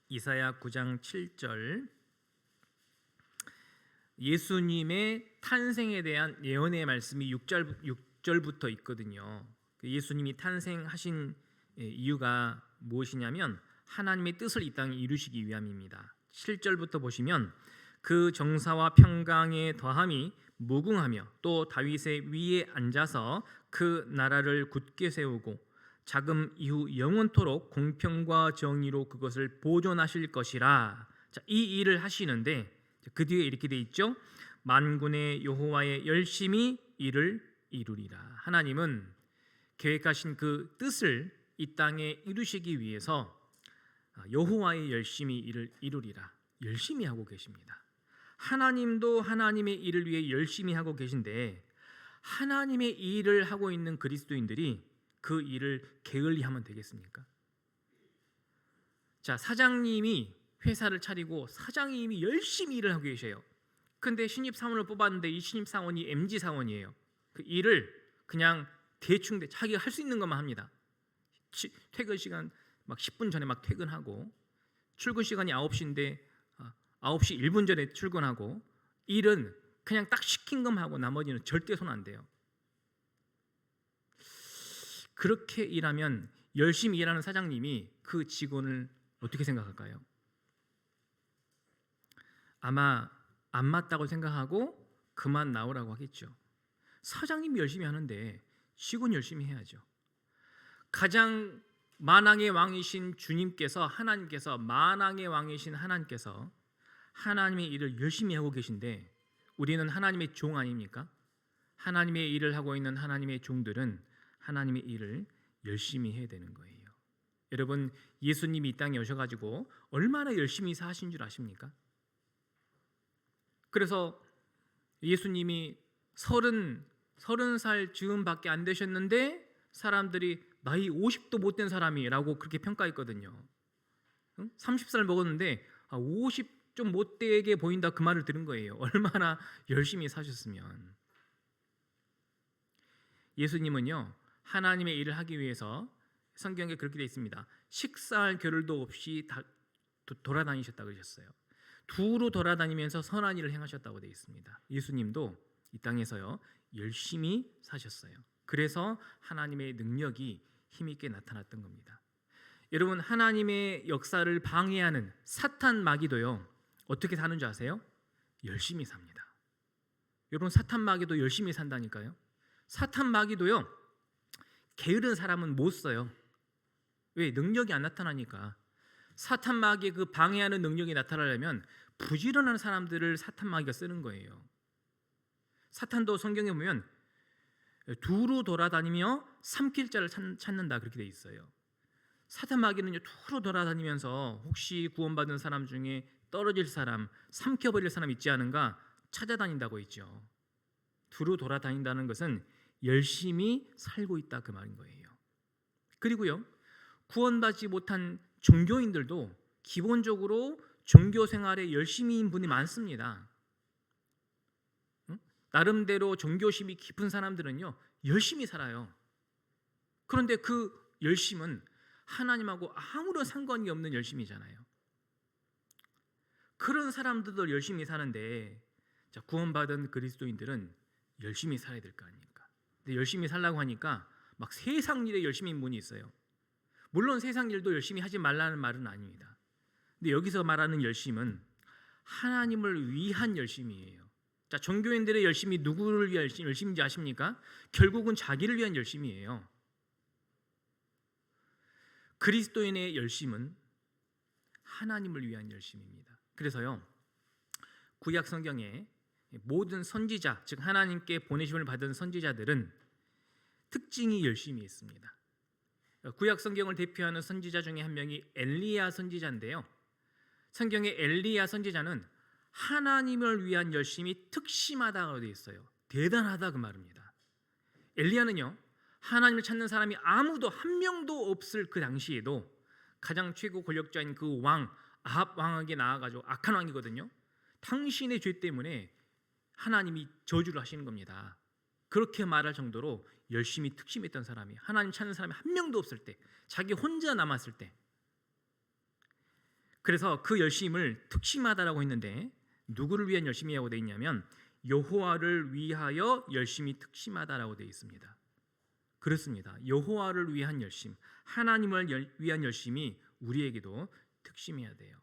이사야 9장 7절 예수님의 탄생에 대한 예언의 말씀이 6절부터 있거든요. 예수님이 탄생하신 이유가 무엇이냐면 하나님의 뜻을 이 땅에 이루시기 위함입니다. 7절부터 보시면 그 정사와 평강의 더함이 무궁하며 또 다윗의 위에 앉아서 그 나라를 굳게 세우고 자금 이후 영원토록 공평과 정의로 그것을 보존하실 것이라. 자, 이 일을 하시는데 그 뒤에 이렇게 돼 있죠. 만군의 여호와의 열심히 이를 이루리라. 하나님은 계획하신 그 뜻을 이 땅에 이루시기 위해서 여호와의 열심히 이를 이루리라. 열심히 하고 계십니다. 하나님도 하나님의 일을 위해 열심히 하고 계신데 하나님의 일을 하고 있는 그리스도인들이 그 일을 게을리하면 되겠습니까? 자, 사장님이 회사를 차리고 사장님이 열심히 일을 하고 계셔요. 근데 신입사원을 뽑았는데 이 신입사원이 MZ사원이에요. 그 일을 그냥 대충 자기가 할 수 있는 것만 합니다. 퇴근 시간 막 10분 전에 막 퇴근하고 출근 시간이 9시인데 9시 1분 전에 출근하고 일은 그냥 딱 시킨 것만 하고 나머지는 절대 손 안 대요. 그렇게 일하면 열심히 일하는 사장님이 그 직원을 어떻게 생각할까요? 아마 안 맞다고 생각하고 그만 나오라고 하겠죠. 사장님이 열심히 하는데 직원 열심히 해야죠. 가장 만왕의 왕이신 주님께서 하나님께서 만왕의 왕이신 하나님께서 하나님의 일을 열심히 하고 계신데 우리는 하나님의 종 아닙니까? 하나님의 일을 하고 있는 하나님의 종들은 하나님의 일을 열심히 해야 되는 거예요. 여러분, 예수님이 이 땅에 오셔가지고 얼마나 열심히 사신 줄 아십니까? 그래서 예수님이 30살 즈음밖에 안 되셨는데 사람들이 나이 50도 못 된 사람이라고 그렇게 평가했거든요. 30살 먹었는데 50 좀 못되게 보인다 그 말을 들은 거예요. 얼마나 열심히 사셨으면. 예수님은요 하나님의 일을 하기 위해서 성경에 그렇게 되어 있습니다. 식사할 겨를도 없이 돌아다니셨다고 그러셨어요. 두루 돌아다니면서 선한 일을 행하셨다고 되어 있습니다. 예수님도 이 땅에서요 열심히 사셨어요. 그래서 하나님의 능력이 힘있게 나타났던 겁니다. 여러분, 하나님의 역사를 방해하는 사탄 마귀도요 어떻게 사는 줄 아세요? 열심히 삽니다. 여러분, 사탄 마귀도 열심히 산다니까요. 사탄 마귀도요 게으른 사람은 못 써요. 왜? 능력이 안 나타나니까. 사탄 마귀의 그 방해하는 능력이 나타나려면 부지런한 사람들을 사탄 마귀가 쓰는 거예요. 사탄도 성경에 보면 두루 돌아다니며 삼킬 자를 찾는다 그렇게 돼 있어요. 사탄 마귀는요 두루 돌아다니면서 혹시 구원받은 사람 중에 떨어질 사람, 삼켜버릴 사람 있지 않은가 찾아다닌다고 있죠. 두루 돌아다닌다는 것은 열심히 살고 있다 그 말인 거예요. 그리고요 구원받지 못한 종교인들도 기본적으로 종교 생활에 열심히인 분이 많습니다. 나름대로 종교심이 깊은 사람들은요 열심히 살아요. 그런데 그 열심은 하나님하고 아무런 상관이 없는 열심이잖아요. 그런 사람들도 열심히 사는데 자, 구원받은 그리스도인들은 열심히 살아야 될 거 아닙니까? 근데 열심히 살라고 하니까 막 세상 일에 열심인 분이 있어요. 물론 세상 일도 열심히 하지 말라는 말은 아닙니다. 근데 여기서 말하는 열심은 하나님을 위한 열심이에요. 자, 종교인들의 열심이 누구를 위한 열심인지 아십니까? 결국은 자기를 위한 열심이에요. 그리스도인의 열심은 하나님을 위한 열심입니다. 그래서요 구약 성경에 모든 선지자, 즉 하나님께 보내심을 받은 선지자들은 특징이 열심히 있습니다. 구약 성경을 대표하는 선지자 중에 한 명이 엘리야 선지자인데요, 성경의 엘리야 선지자는 하나님을 위한 열심이 특심하다고 되어 있어요. 대단하다 그 말입니다. 엘리야는요 하나님을 찾는 사람이 아무도 한 명도 없을 그 당시에도 가장 최고 권력자인 그 왕 아합 왕에게 나아가지고, 악한 왕이거든요. 당신의 죄 때문에 하나님이 저주를 하시는 겁니다. 그렇게 말할 정도로 열심히 특심했던 사람이, 하나님 찾는 사람이 한 명도 없을 때, 자기 혼자 남았을 때, 그래서 그 열심을 특심하다라고 했는데 누구를 위한 열심이라고 되어 있냐면 여호와를 위하여 열심히 특심하다라고 되어 있습니다. 그렇습니다. 여호와를 위한 열심, 하나님을 위한 열심이 우리에게도 특심해야 돼요.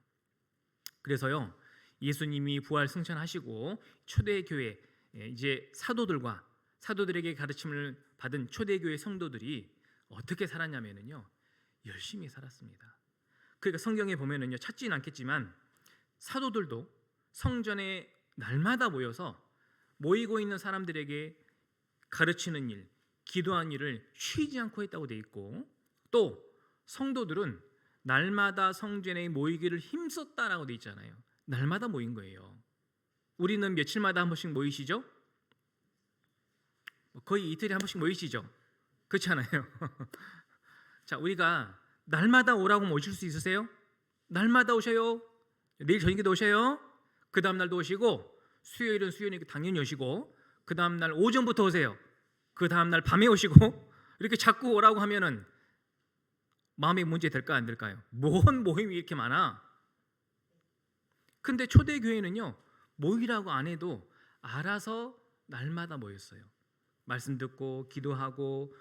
그래서요, 예수님이 부활 승천하시고 초대교회 이제 사도들에게 가르침을 받은 초대교회 성도들이 어떻게 살았냐면요, 열심히 살았습니다. 그러니까 성경에 보면은요, 찾지는 않겠지만 사도들도 성전에 날마다 모이고 있는 사람들에게 가르치는 일, 기도한 일을 쉬지 않고 했다고 돼 있고, 또 성도들은 날마다 성전에 모이기를 힘썼다라고 돼 있잖아요. 날마다 모인 거예요. 우리는 며칠마다 한 번씩 모이시죠? 거의 이틀에 한 번씩 모이시죠? 그렇잖아요. 자, 우리가 날마다 오라고 모실 수 있으세요? 날마다 오셔요. 내일 저녁에도 오셔요. 그 다음 날도 오시고, 수요일은 당연히 오시고, 그 다음 날 오전부터 오세요. 그 다음 날 밤에 오시고, 이렇게 자꾸 오라고 하면은 마음의 문제 될까 안 될까요? 뭔 모임이 이렇게 많아? 근데 초대교회는요, 모이라고 안 해도 알아서 날마다 모였어요. 말씀 듣고 기도하고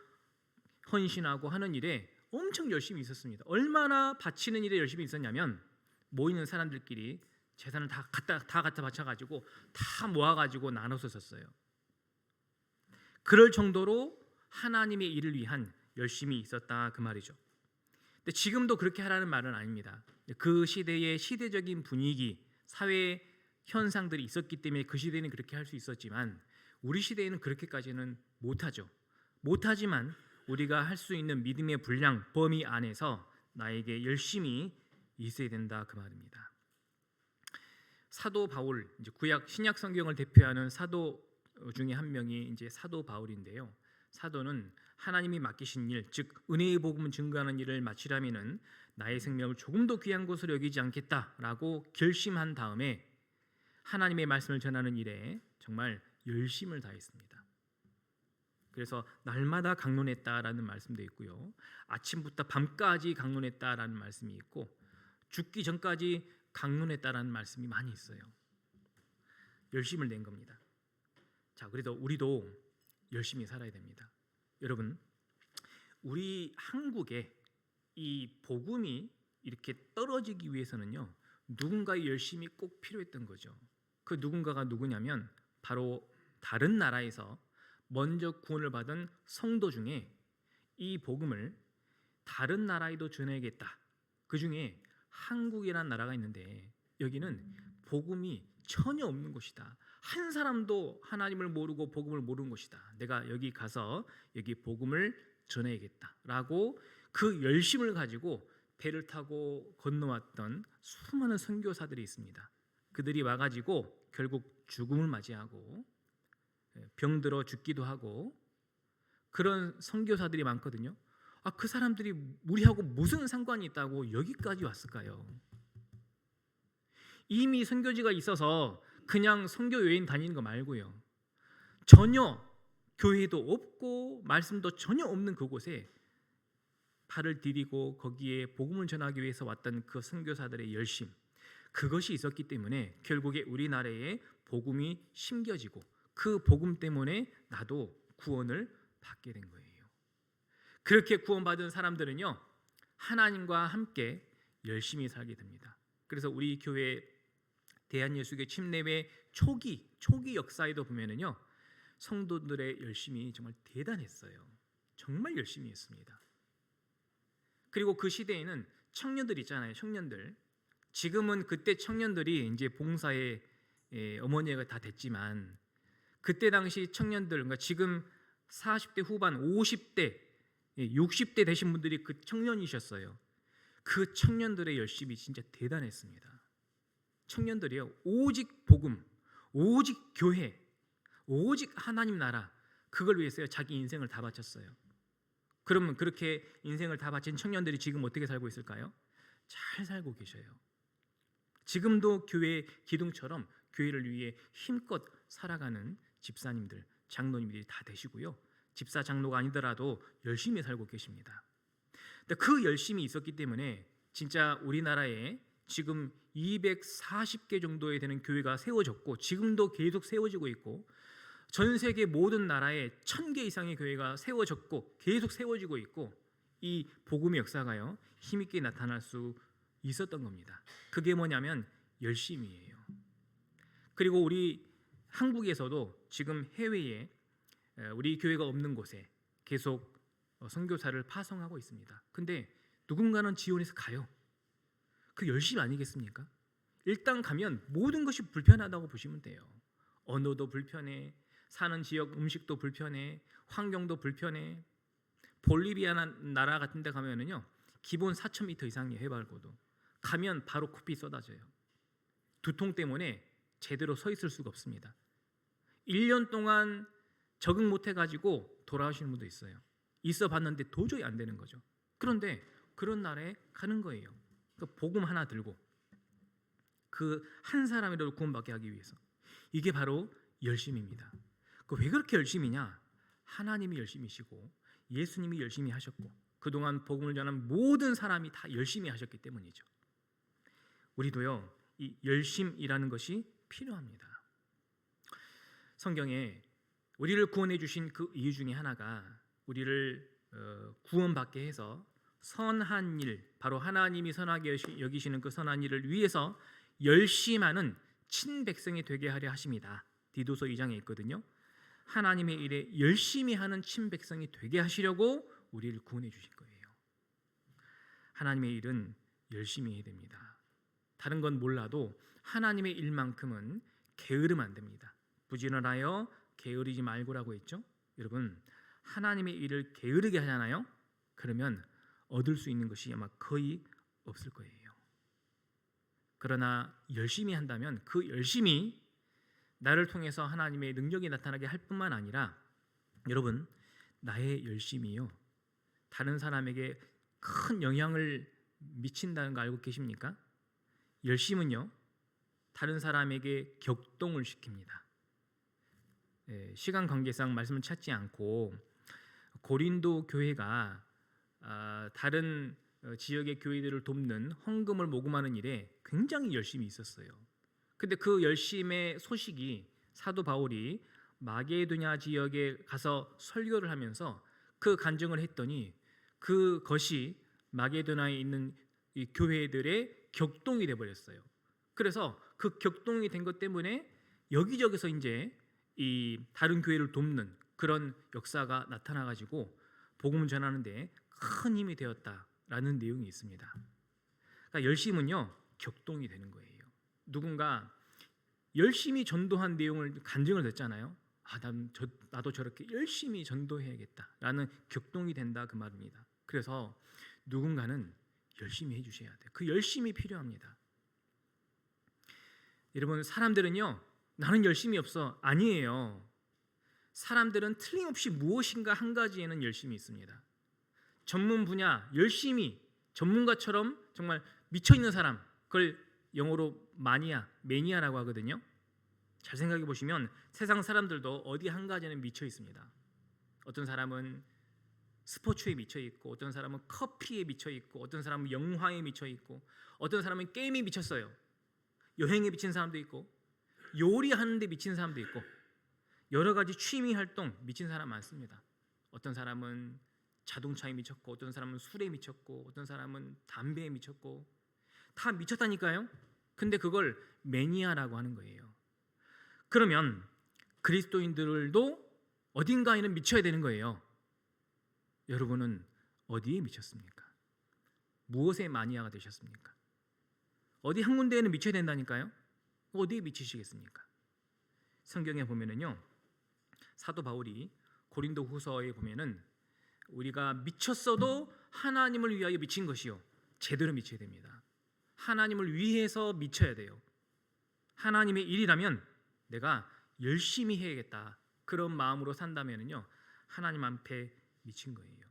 헌신하고 하는 일에 엄청 열심히 있었습니다. 얼마나 바치는 일에 열심히 있었냐면, 모이는 사람들끼리 재산을 다 갖다 바쳐가지고 다 모아가지고 나눠서 썼어요. 그럴 정도로 하나님의 일을 위한 열심이 있었다, 그 말이죠. 근데 지금도 그렇게 하라는 말은 아닙니다. 그 시대의 시대적인 분위기, 사회 현상들이 있었기 때문에 그 시대는 그렇게 할 수 있었지만, 우리 시대에는 그렇게까지는 못하죠. 못하지만 우리가 할 수 있는 믿음의 분량, 범위 안에서 나에게 열심히 있어야 된다, 그 말입니다. 사도 바울, 이제 구약 신약 성경을 대표하는 사도 중에 한 명이 이제 사도 바울인데요. 사도는 하나님이 맡기신 일, 즉 은혜의 복음을 증거하는 일을 마치려면은 나의 생명을 조금도 귀한 것으로 여기지 않겠다라고 결심한 다음에 하나님의 말씀을 전하는 일에 정말 열심을 다했습니다. 그래서 날마다 강론했다라는 말씀도 있고요, 아침부터 밤까지 강론했다라는 말씀이 있고, 죽기 전까지 강론했다라는 말씀이 많이 있어요. 열심을 낸 겁니다. 자, 그래서 우리도 열심히 살아야 됩니다. 여러분, 우리 한국에 이 복음이 이렇게 떨어지기 위해서는요, 누군가의 열심이 꼭 필요했던 거죠. 그 누군가가 누구냐면 바로 다른 나라에서 먼저 구원을 받은 성도 중에 이 복음을 다른 나라에도 전해야겠다. 그 중에 한국이라는 나라가 있는데, 여기는 복음이 전혀 없는 곳이다. 한 사람도 하나님을 모르고 복음을 모르는 곳이다. 내가 여기 가서 여기 복음을 전해야겠다라고 그 열심을 가지고 배를 타고 건너왔던 수많은 선교사들이 있습니다. 그들이 와가지고 결국 죽음을 맞이하고 병들어 죽기도 하고 그런 선교사들이 많거든요. 그 사람들이 우리하고 무슨 상관이 있다고 여기까지 왔을까요? 이미 선교지가 있어서 그냥 선교 여행 다니는 거 말고요, 전혀 교회도 없고 말씀도 전혀 없는 그곳에 발을 디디고 거기에 복음을 전하기 위해서 왔던 그 선교사들의 열심, 그것이 있었기 때문에 결국에 우리나라에 복음이 심겨지고 그 복음 때문에 나도 구원을 받게 된 거예요. 그렇게 구원받은 사람들은요, 하나님과 함께 열심히 살게 됩니다. 그래서 우리 교회 대한예수교 침례회 초기 역사에도 보면은요, 성도들의 열심이 정말 대단했어요. 정말 열심히 했습니다. 그리고 그 시대에는 청년들 있잖아요. 청년들. 지금은 그때 청년들이 이제 봉사에 어머니가 다 됐지만, 그때 당시 청년들, 그러니까 지금 40대 후반, 50대, 60대 되신 분들이 그 청년이셨어요. 그 청년들의 열심이 진짜 대단했습니다. 청년들이요, 오직 복음, 오직 교회, 오직 하나님 나라, 그걸 위해서요 자기 인생을 다 바쳤어요. 그러면 그렇게 인생을 다 바친 청년들이 지금 어떻게 살고 있을까요? 잘 살고 계셔요. 지금도 교회 기둥처럼 교회를 위해 힘껏 살아가는 집사님들, 장로님들이 다 되시고요, 집사 장로가 아니더라도 열심히 살고 계십니다. 근데 그 열심이 있었기 때문에 진짜 우리나라에 지금 240개 정도에 되는 교회가 세워졌고 지금도 계속 세워지고 있고 전 세계 모든 나라에 1000개 이상의 교회가 세워졌고 계속 세워지고 있고 이 복음의 역사가요 힘있게 나타날 수 있었던 겁니다. 그게 뭐냐면 열심이에요. 그리고 우리 한국에서도 지금 해외에 우리 교회가 없는 곳에 계속 선교사를 파송하고 있습니다. 근데 누군가는 지원해서 가요. 그 열심 아니겠습니까? 일단 가면 모든 것이 불편하다고 보시면 돼요. 언어도 불편해, 사는 지역 음식도 불편해, 환경도 불편해. 볼리비아 나라 같은 데 가면은요 기본 4,000m 이상이에요. 해발고도. 가면 바로 코피 쏟아져요. 두통 때문에 제대로 서 있을 수가 없습니다. 1년 동안 적응 못 해가지고 돌아오시는 분도 있어요. 있어 봤는데 도저히 안 되는 거죠. 그런데 그런 나라에 가는 거예요. 그 복음 하나 들고 그 한 사람이라도 구원받게 하기 위해서. 이게 바로 열심입니다. 왜 그렇게 열심이냐? 하나님이 열심이시고 예수님이 열심히 하셨고 그동안 복음을 전한 모든 사람이 다 열심히 하셨기 때문이죠. 우리도요 이 열심이라는 것이 필요합니다. 성경에 우리를 구원해 주신 그 이유 중에 하나가 우리를 구원받게 해서 선한 일, 바로 하나님이 선하게 여기시는 그 선한 일을 위해서 열심하는 친백성이 되게 하려 하십니다. 디도서 2장에 있거든요. 하나님의 일에 열심히 하는 친백성이 되게 하시려고 우리를 구원해 주신 거예요. 하나님의 일은 열심히 해야 됩니다. 다른 건 몰라도 하나님의 일만큼은 게으르면 안 됩니다. 부지런하여 게으르지 말고라고 했죠. 여러분 하나님의 일을 게으르게 하잖아요. 그러면 얻을 수 있는 것이 아마 거의 없을 거예요. 그러나 열심히 한다면 그 열심이 나를 통해서 하나님의 능력이 나타나게 할 뿐만 아니라 여러분 나의 열심이요 다른 사람에게 큰 영향을 미친다는 거 알고 계십니까? 열심은요 다른 사람에게 격동을 시킵니다. 시간 관계상 말씀을 찾지 않고 고린도 교회가 다른 지역의 교회들을 돕는 헌금을 모금하는 일에 굉장히 열심히 있었어요. 근데 그 열심의 소식이 사도 바울이 마게도냐 지역에 가서 설교를 하면서 그 간증을 했더니 그것이 마게도냐에 있는 이 교회들의 격동이 돼 버렸어요. 그래서 그 격동이 된 것 때문에 여기저기서 이제 이 다른 교회를 돕는 그런 역사가 나타나 가지고 복음을 전하는데 큰 힘이 되었다라는 내용이 있습니다. 그러니까 열심은요 격동이 되는 거예요. 누군가 열심히 전도한 내용을 간증을 듣잖아요. 나도 저렇게 열심히 전도해야겠다라는 격동이 된다 그 말입니다. 그래서 누군가는 열심히 해주셔야 돼요. 그 열심이 필요합니다. 여러분 사람들은요 나는 열심이 없어 아니에요. 사람들은 틀림없이 무엇인가 한 가지에는 열심이 있습니다. 전문 분야 열심히 전문가처럼 정말 미쳐있는 사람 그걸 영어로 매니아라고 하거든요. 잘 생각해 보시면 세상 사람들도 어디 한 가지는 미쳐 있습니다. 어떤 사람은 스포츠에 미쳐 있고 어떤 사람은 커피에 미쳐 있고 어떤 사람은 영화에 미쳐 있고 어떤 사람은 게임에 미쳤어요. 여행에 미친 사람도 있고 요리하는 데 미친 사람도 있고 여러 가지 취미 활동 미친 사람 많습니다. 어떤 사람은 자동차에 미쳤고 어떤 사람은 술에 미쳤고 어떤 사람은 담배에 미쳤고 다 미쳤다니까요. 근데 그걸 매니아라고 하는 거예요. 그러면 그리스도인들도 어딘가에는 미쳐야 되는 거예요. 여러분은 어디에 미쳤습니까? 무엇에 마니아가 되셨습니까? 어디 한 군데에는 미쳐야 된다니까요. 어디에 미치시겠습니까? 성경에 보면은요 사도 바울이 고린도 후서에 보면은 우리가 미쳤어도 하나님을 위하여 미친 것이요 제대로 미쳐야 됩니다. 하나님을 위해서 미쳐야 돼요. 하나님의 일이라면 내가 열심히 해야겠다 그런 마음으로 산다면은요 하나님 앞에 미친 거예요.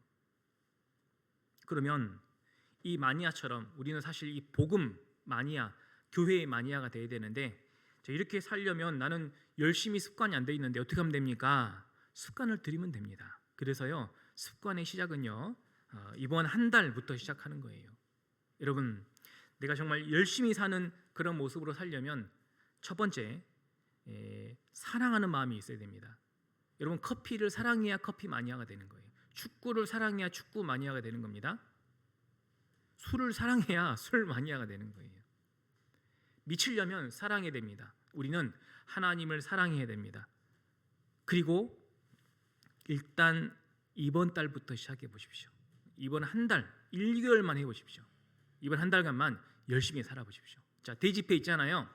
그러면 이 마니아처럼 우리는 사실 이 복음 마니아, 교회의 마니아가 돼야 되는데 이렇게 살려면 나는 열심히 습관이 안 돼 있는데 어떻게 하면 됩니까? 습관을 들이면 됩니다. 그래서요 습관의 시작은요 이번 한 달부터 시작하는 거예요. 여러분 내가 정말 열심히 사는 그런 모습으로 살려면 첫 번째, 사랑하는 마음이 있어야 됩니다. 여러분, 커피를 사랑해야 커피 마니아가 되는 거예요. 축구를 사랑해야 축구 마니아가 되는 겁니다. 술을 사랑해야 술 마니아가 되는 거예요. 미치려면 사랑해야 됩니다. 우리는 하나님을 사랑해야 됩니다. 그리고 일단 이번 달부터 시작해 보십시오. 이번 한 달, 1개월만 해보십시오. 이번 한 달간만 열심히 살아보십시오. 자, 대집회 있잖아요.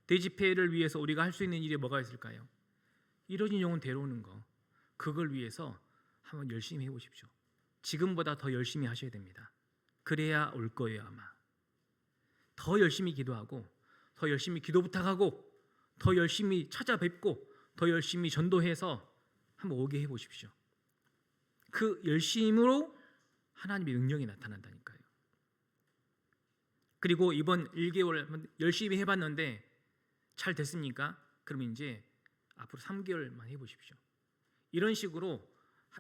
대집회를 위해서 우리가 할 수 있는 일이 뭐가 있을까요? 이뤄진 영혼 데려오는 거. 그걸 위해서 한번 열심히 해보십시오. 지금보다 더 열심히 하셔야 됩니다. 그래야 올 거예요. 아마 더 열심히 기도하고, 더 열심히 기도 부탁하고, 더 열심히 찾아뵙고, 더 열심히 전도해서 한번 오게 해보십시오. 그 열심으로 하나님의 능력이 나타난다니까요. 그리고 이번 1개월 열심히 해봤는데 잘 됐습니까? 그러면 이제 앞으로 3개월만 해보십시오. 이런 식으로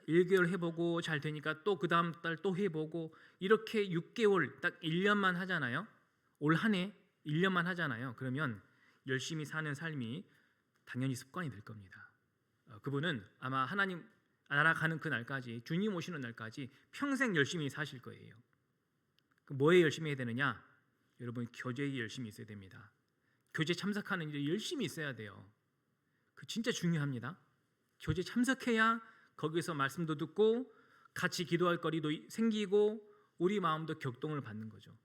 1개월 해보고 잘 되니까 또 그 다음 달 또 해보고, 이렇게 6개월, 딱 1년만 하잖아요. 올 한 해 1년만 하잖아요. 그러면 열심히 사는 삶이 당연히 습관이 될 겁니다. 그분은 아마 하나님 날아가는 그 날까지, 주님 오시는 날까지 평생 열심히 사실 거예요. 뭐에 열심히 해야 되느냐? 여러분, 교제에 열심히 있어야 됩니다. 교제 참석하는 일에 열심히 있어야 돼요. 그 진짜 중요합니다. 교제 참석해야 거기서 말씀도 듣고 같이 기도할 거리도 생기고 우리 마음도 격동을 받는 거죠.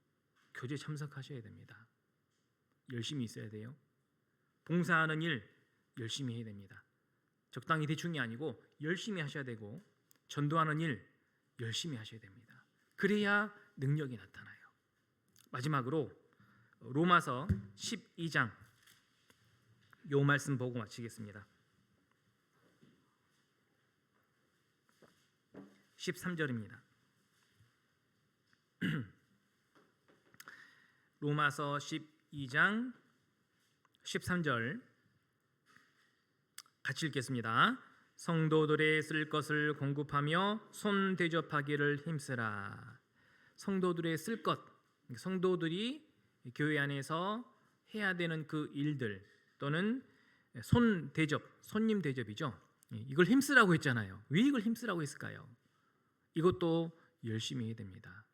교제 참석하셔야 됩니다. 열심히 있어야 돼요. 봉사하는 일 열심히 해야 됩니다. 적당히 대충이 아니고 열심히 하셔야 되고, 전도하는 일 열심히 하셔야 됩니다. 그래야 능력이 나타나요. 마지막으로 로마서 12장, 요 말씀 보고 마치겠습니다. 13절입니다. 로마서 12장 13절 같이 읽겠습니다. 성도들의 쓸 것을 공급하며 손 대접하기를 힘쓰라. 성도들의 쓸 것, 성도들이 교회 안에서 해야 되는 그 일들, 또는 손 대접, 손님 대접이죠. 이걸 힘쓰라고 했잖아요. 왜 이걸 힘쓰라고 했을까요? 이것도 열심히 해야 됩니다.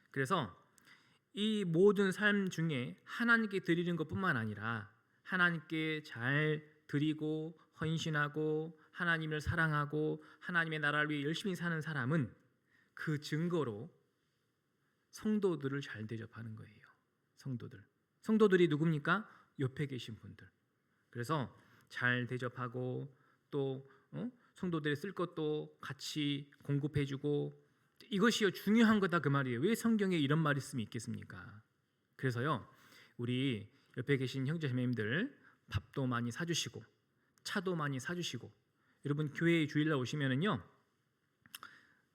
그래서 이 모든 삶 중에 하나님께 드리는 것뿐만 아니라 하나님께 잘 드리고 헌신하고 하나님을 사랑하고 하나님의 나라를 위해 열심히 사는 사람은 그 증거로 성도들을 잘 대접하는 거예요. 성도들이 누굽니까? 옆에 계신 분들. 그래서 잘 대접하고 또 성도들이 쓸 것도 같이 공급해주고, 이것이 중요한 거다 그 말이에요. 왜 성경에 이런 말이 있으면 있겠습니까? 그래서요, 우리 옆에 계신 형제자매님들 밥도 많이 사주시고 차도 많이 사주시고, 여러분 교회에 주일날 오시면은요,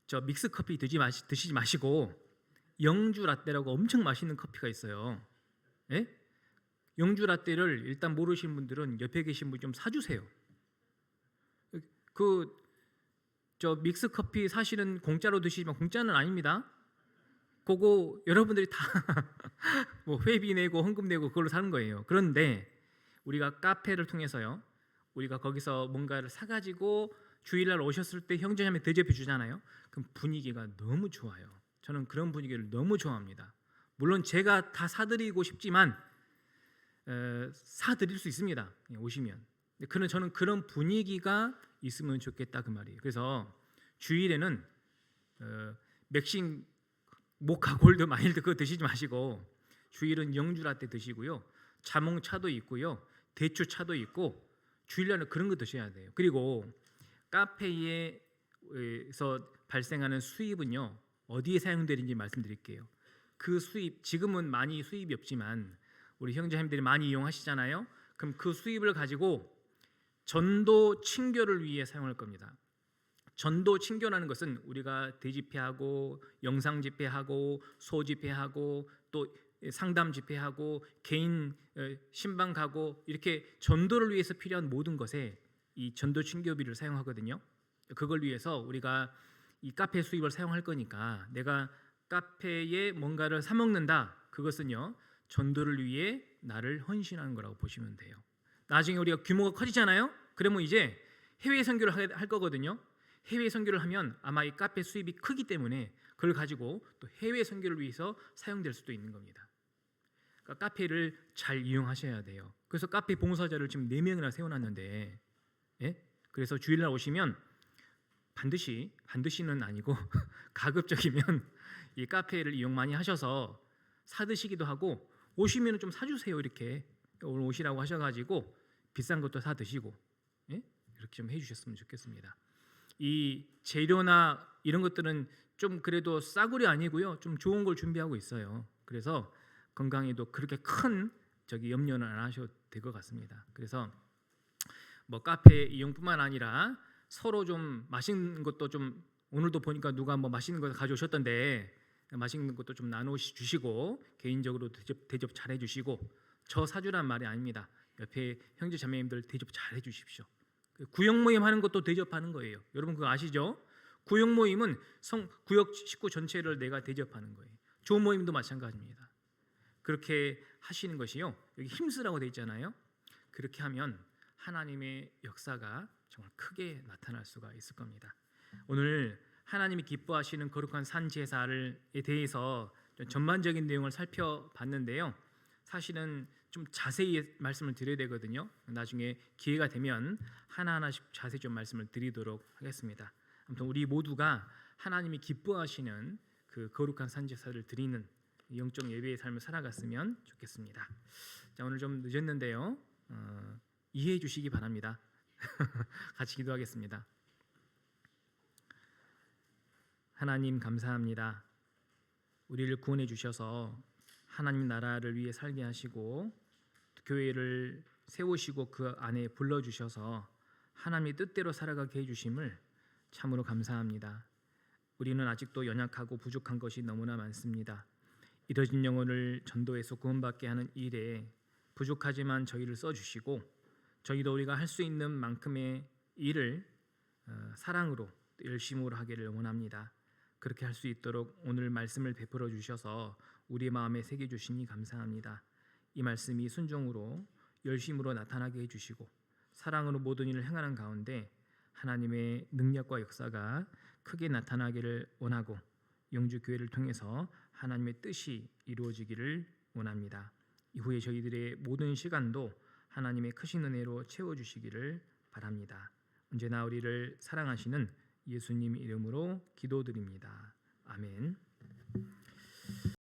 저 믹스 커피 드시지 마시고 영주 라떼라고 엄청 맛있는 커피가 있어요. 예? 영주 라떼를 일단 모르시는 분들은 옆에 계신 분 좀 사주세요. 저 믹스 커피 사실은 공짜로 드시지만 공짜는 아닙니다. 그거 여러분들이 다 뭐 회비 내고 헌금 내고 그걸로 사는 거예요. 그런데 우리가 카페를 통해서요, 우리가 거기서 뭔가를 사가지고 주일날 오셨을 때 형제자매 대접해 주잖아요. 그럼 분위기가 너무 좋아요. 저는 그런 분위기를 너무 좋아합니다. 물론 제가 다 사드리고 싶지만 사드릴 수 있습니다. 오시면. 저는 그런 분위기가 있으면 좋겠다 그 말이에요. 그래서 주일에는 맥심 모카 골드 마일드 그거 드시지 마시고 주일은 영주 라떼 드시고요, 자몽차도 있고요, 대추차도 있고, 주일날은 그런 거 드셔야 돼요. 그리고 카페에서 발생하는 수입은요, 어디에 사용되는지 말씀드릴게요. 그 수입, 지금은 많이 수입이 없지만 우리 형제님들이 많이 이용하시잖아요. 그럼 그 수입을 가지고 전도 친교를 위해 사용할 겁니다. 전도 친교라는 것은 우리가 대집회하고 영상 집회하고 소집회하고 또 상담 집회하고 개인 신방 가고, 이렇게 전도를 위해서 필요한 모든 것에 이 전도 친교비를 사용하거든요. 그걸 위해서 우리가 이 카페 수입을 사용할 거니까 내가 카페에 뭔가를 사 먹는다, 그것은요 전도를 위해 나를 헌신하는 거라고 보시면 돼요. 나중에 우리가 규모가 커지잖아요. 그러면 이제 해외 선교를 할 거거든요. 해외 선교를 하면 아마 이 카페 수입이 크기 때문에 그걸 가지고 또 해외 선교를 위해서 사용될 수도 있는 겁니다. 그러니까 카페를 잘 이용하셔야 돼요. 그래서 카페 봉사자를 지금 4명이나 세워놨는데, 예? 그래서 주일날 오시면 반드시는 아니고 가급적이면 이 카페를 이용 많이 하셔서 사드시기도 하고, 오시면 좀 사주세요. 이렇게 오늘 오시라고 하셔가지고 비싼 것도 사 드시고, 예? 이렇게 좀 해주셨으면 좋겠습니다. 이 재료나 이런 것들은 좀 그래도 싸구려 아니고요, 좀 좋은 걸 준비하고 있어요. 그래서 건강에도 그렇게 큰 염려는 안 하셔도 될 것 같습니다. 그래서 뭐 카페 이용뿐만 아니라 서로 좀 맛있는 것도 좀, 오늘도 보니까 누가 뭐 맛있는 거 가져오셨던데 맛있는 것도 좀 나눠 주시고, 개인적으로 대접 잘 해주시고, 저 사주란 말이 아닙니다. 옆에 형제 자매님들 대접 잘 해주십시오. 구역 모임 하는 것도 대접하는 거예요. 여러분 그거 아시죠? 구역 모임은 구역 식구 전체를 내가 대접하는 거예요. 조 모임도 마찬가지입니다. 그렇게 하시는 것이요, 여기 힘쓰라고 되어 있잖아요. 그렇게 하면 하나님의 역사가 정말 크게 나타날 수가 있을 겁니다. 오늘 하나님이 기뻐하시는 거룩한 산 제사에 대해서 전반적인 내용을 살펴봤는데요. 사실은 좀 자세히 말씀을 드려야 되거든요. 나중에 기회가 되면 하나하나씩 자세히 좀 말씀을 드리도록 하겠습니다. 아무튼 우리 모두가 하나님이 기뻐하시는 그 거룩한 산 제사를 드리는 영적 예배의 삶을 살아갔으면 좋겠습니다. 자, 오늘 좀 늦었는데요, 이해해 주시기 바랍니다. 같이 기도하겠습니다. 하나님 감사합니다. 우리를 구원해 주셔서 하나님 나라를 위해 살게 하시고 교회를 세우시고 그 안에 불러주셔서 하나님의 뜻대로 살아가게 해주심을 참으로 감사합니다. 우리는 아직도 연약하고 부족한 것이 너무나 많습니다. 잃어진 영혼을 전도해서 구원받게 하는 일에 부족하지만 저희를 써주시고, 저희도 우리가 할 수 있는 만큼의 일을 사랑으로 열심으로 하기를 원합니다. 그렇게 할 수 있도록 오늘 말씀을 베풀어 주셔서 우리 마음에 새겨 주시니 감사합니다. 이 말씀이 순종으로 열심으로 나타나게 해주시고 사랑으로 모든 일을 행하는 가운데 하나님의 능력과 역사가 크게 나타나기를 원하고, 영주교회를 통해서 하나님의 뜻이 이루어지기를 원합니다. 이후에 저희들의 모든 시간도 하나님의 크신 은혜로 채워주시기를 바랍니다. 언제나 우리를 사랑하시는 예수님 이름으로 기도드립니다. 아멘.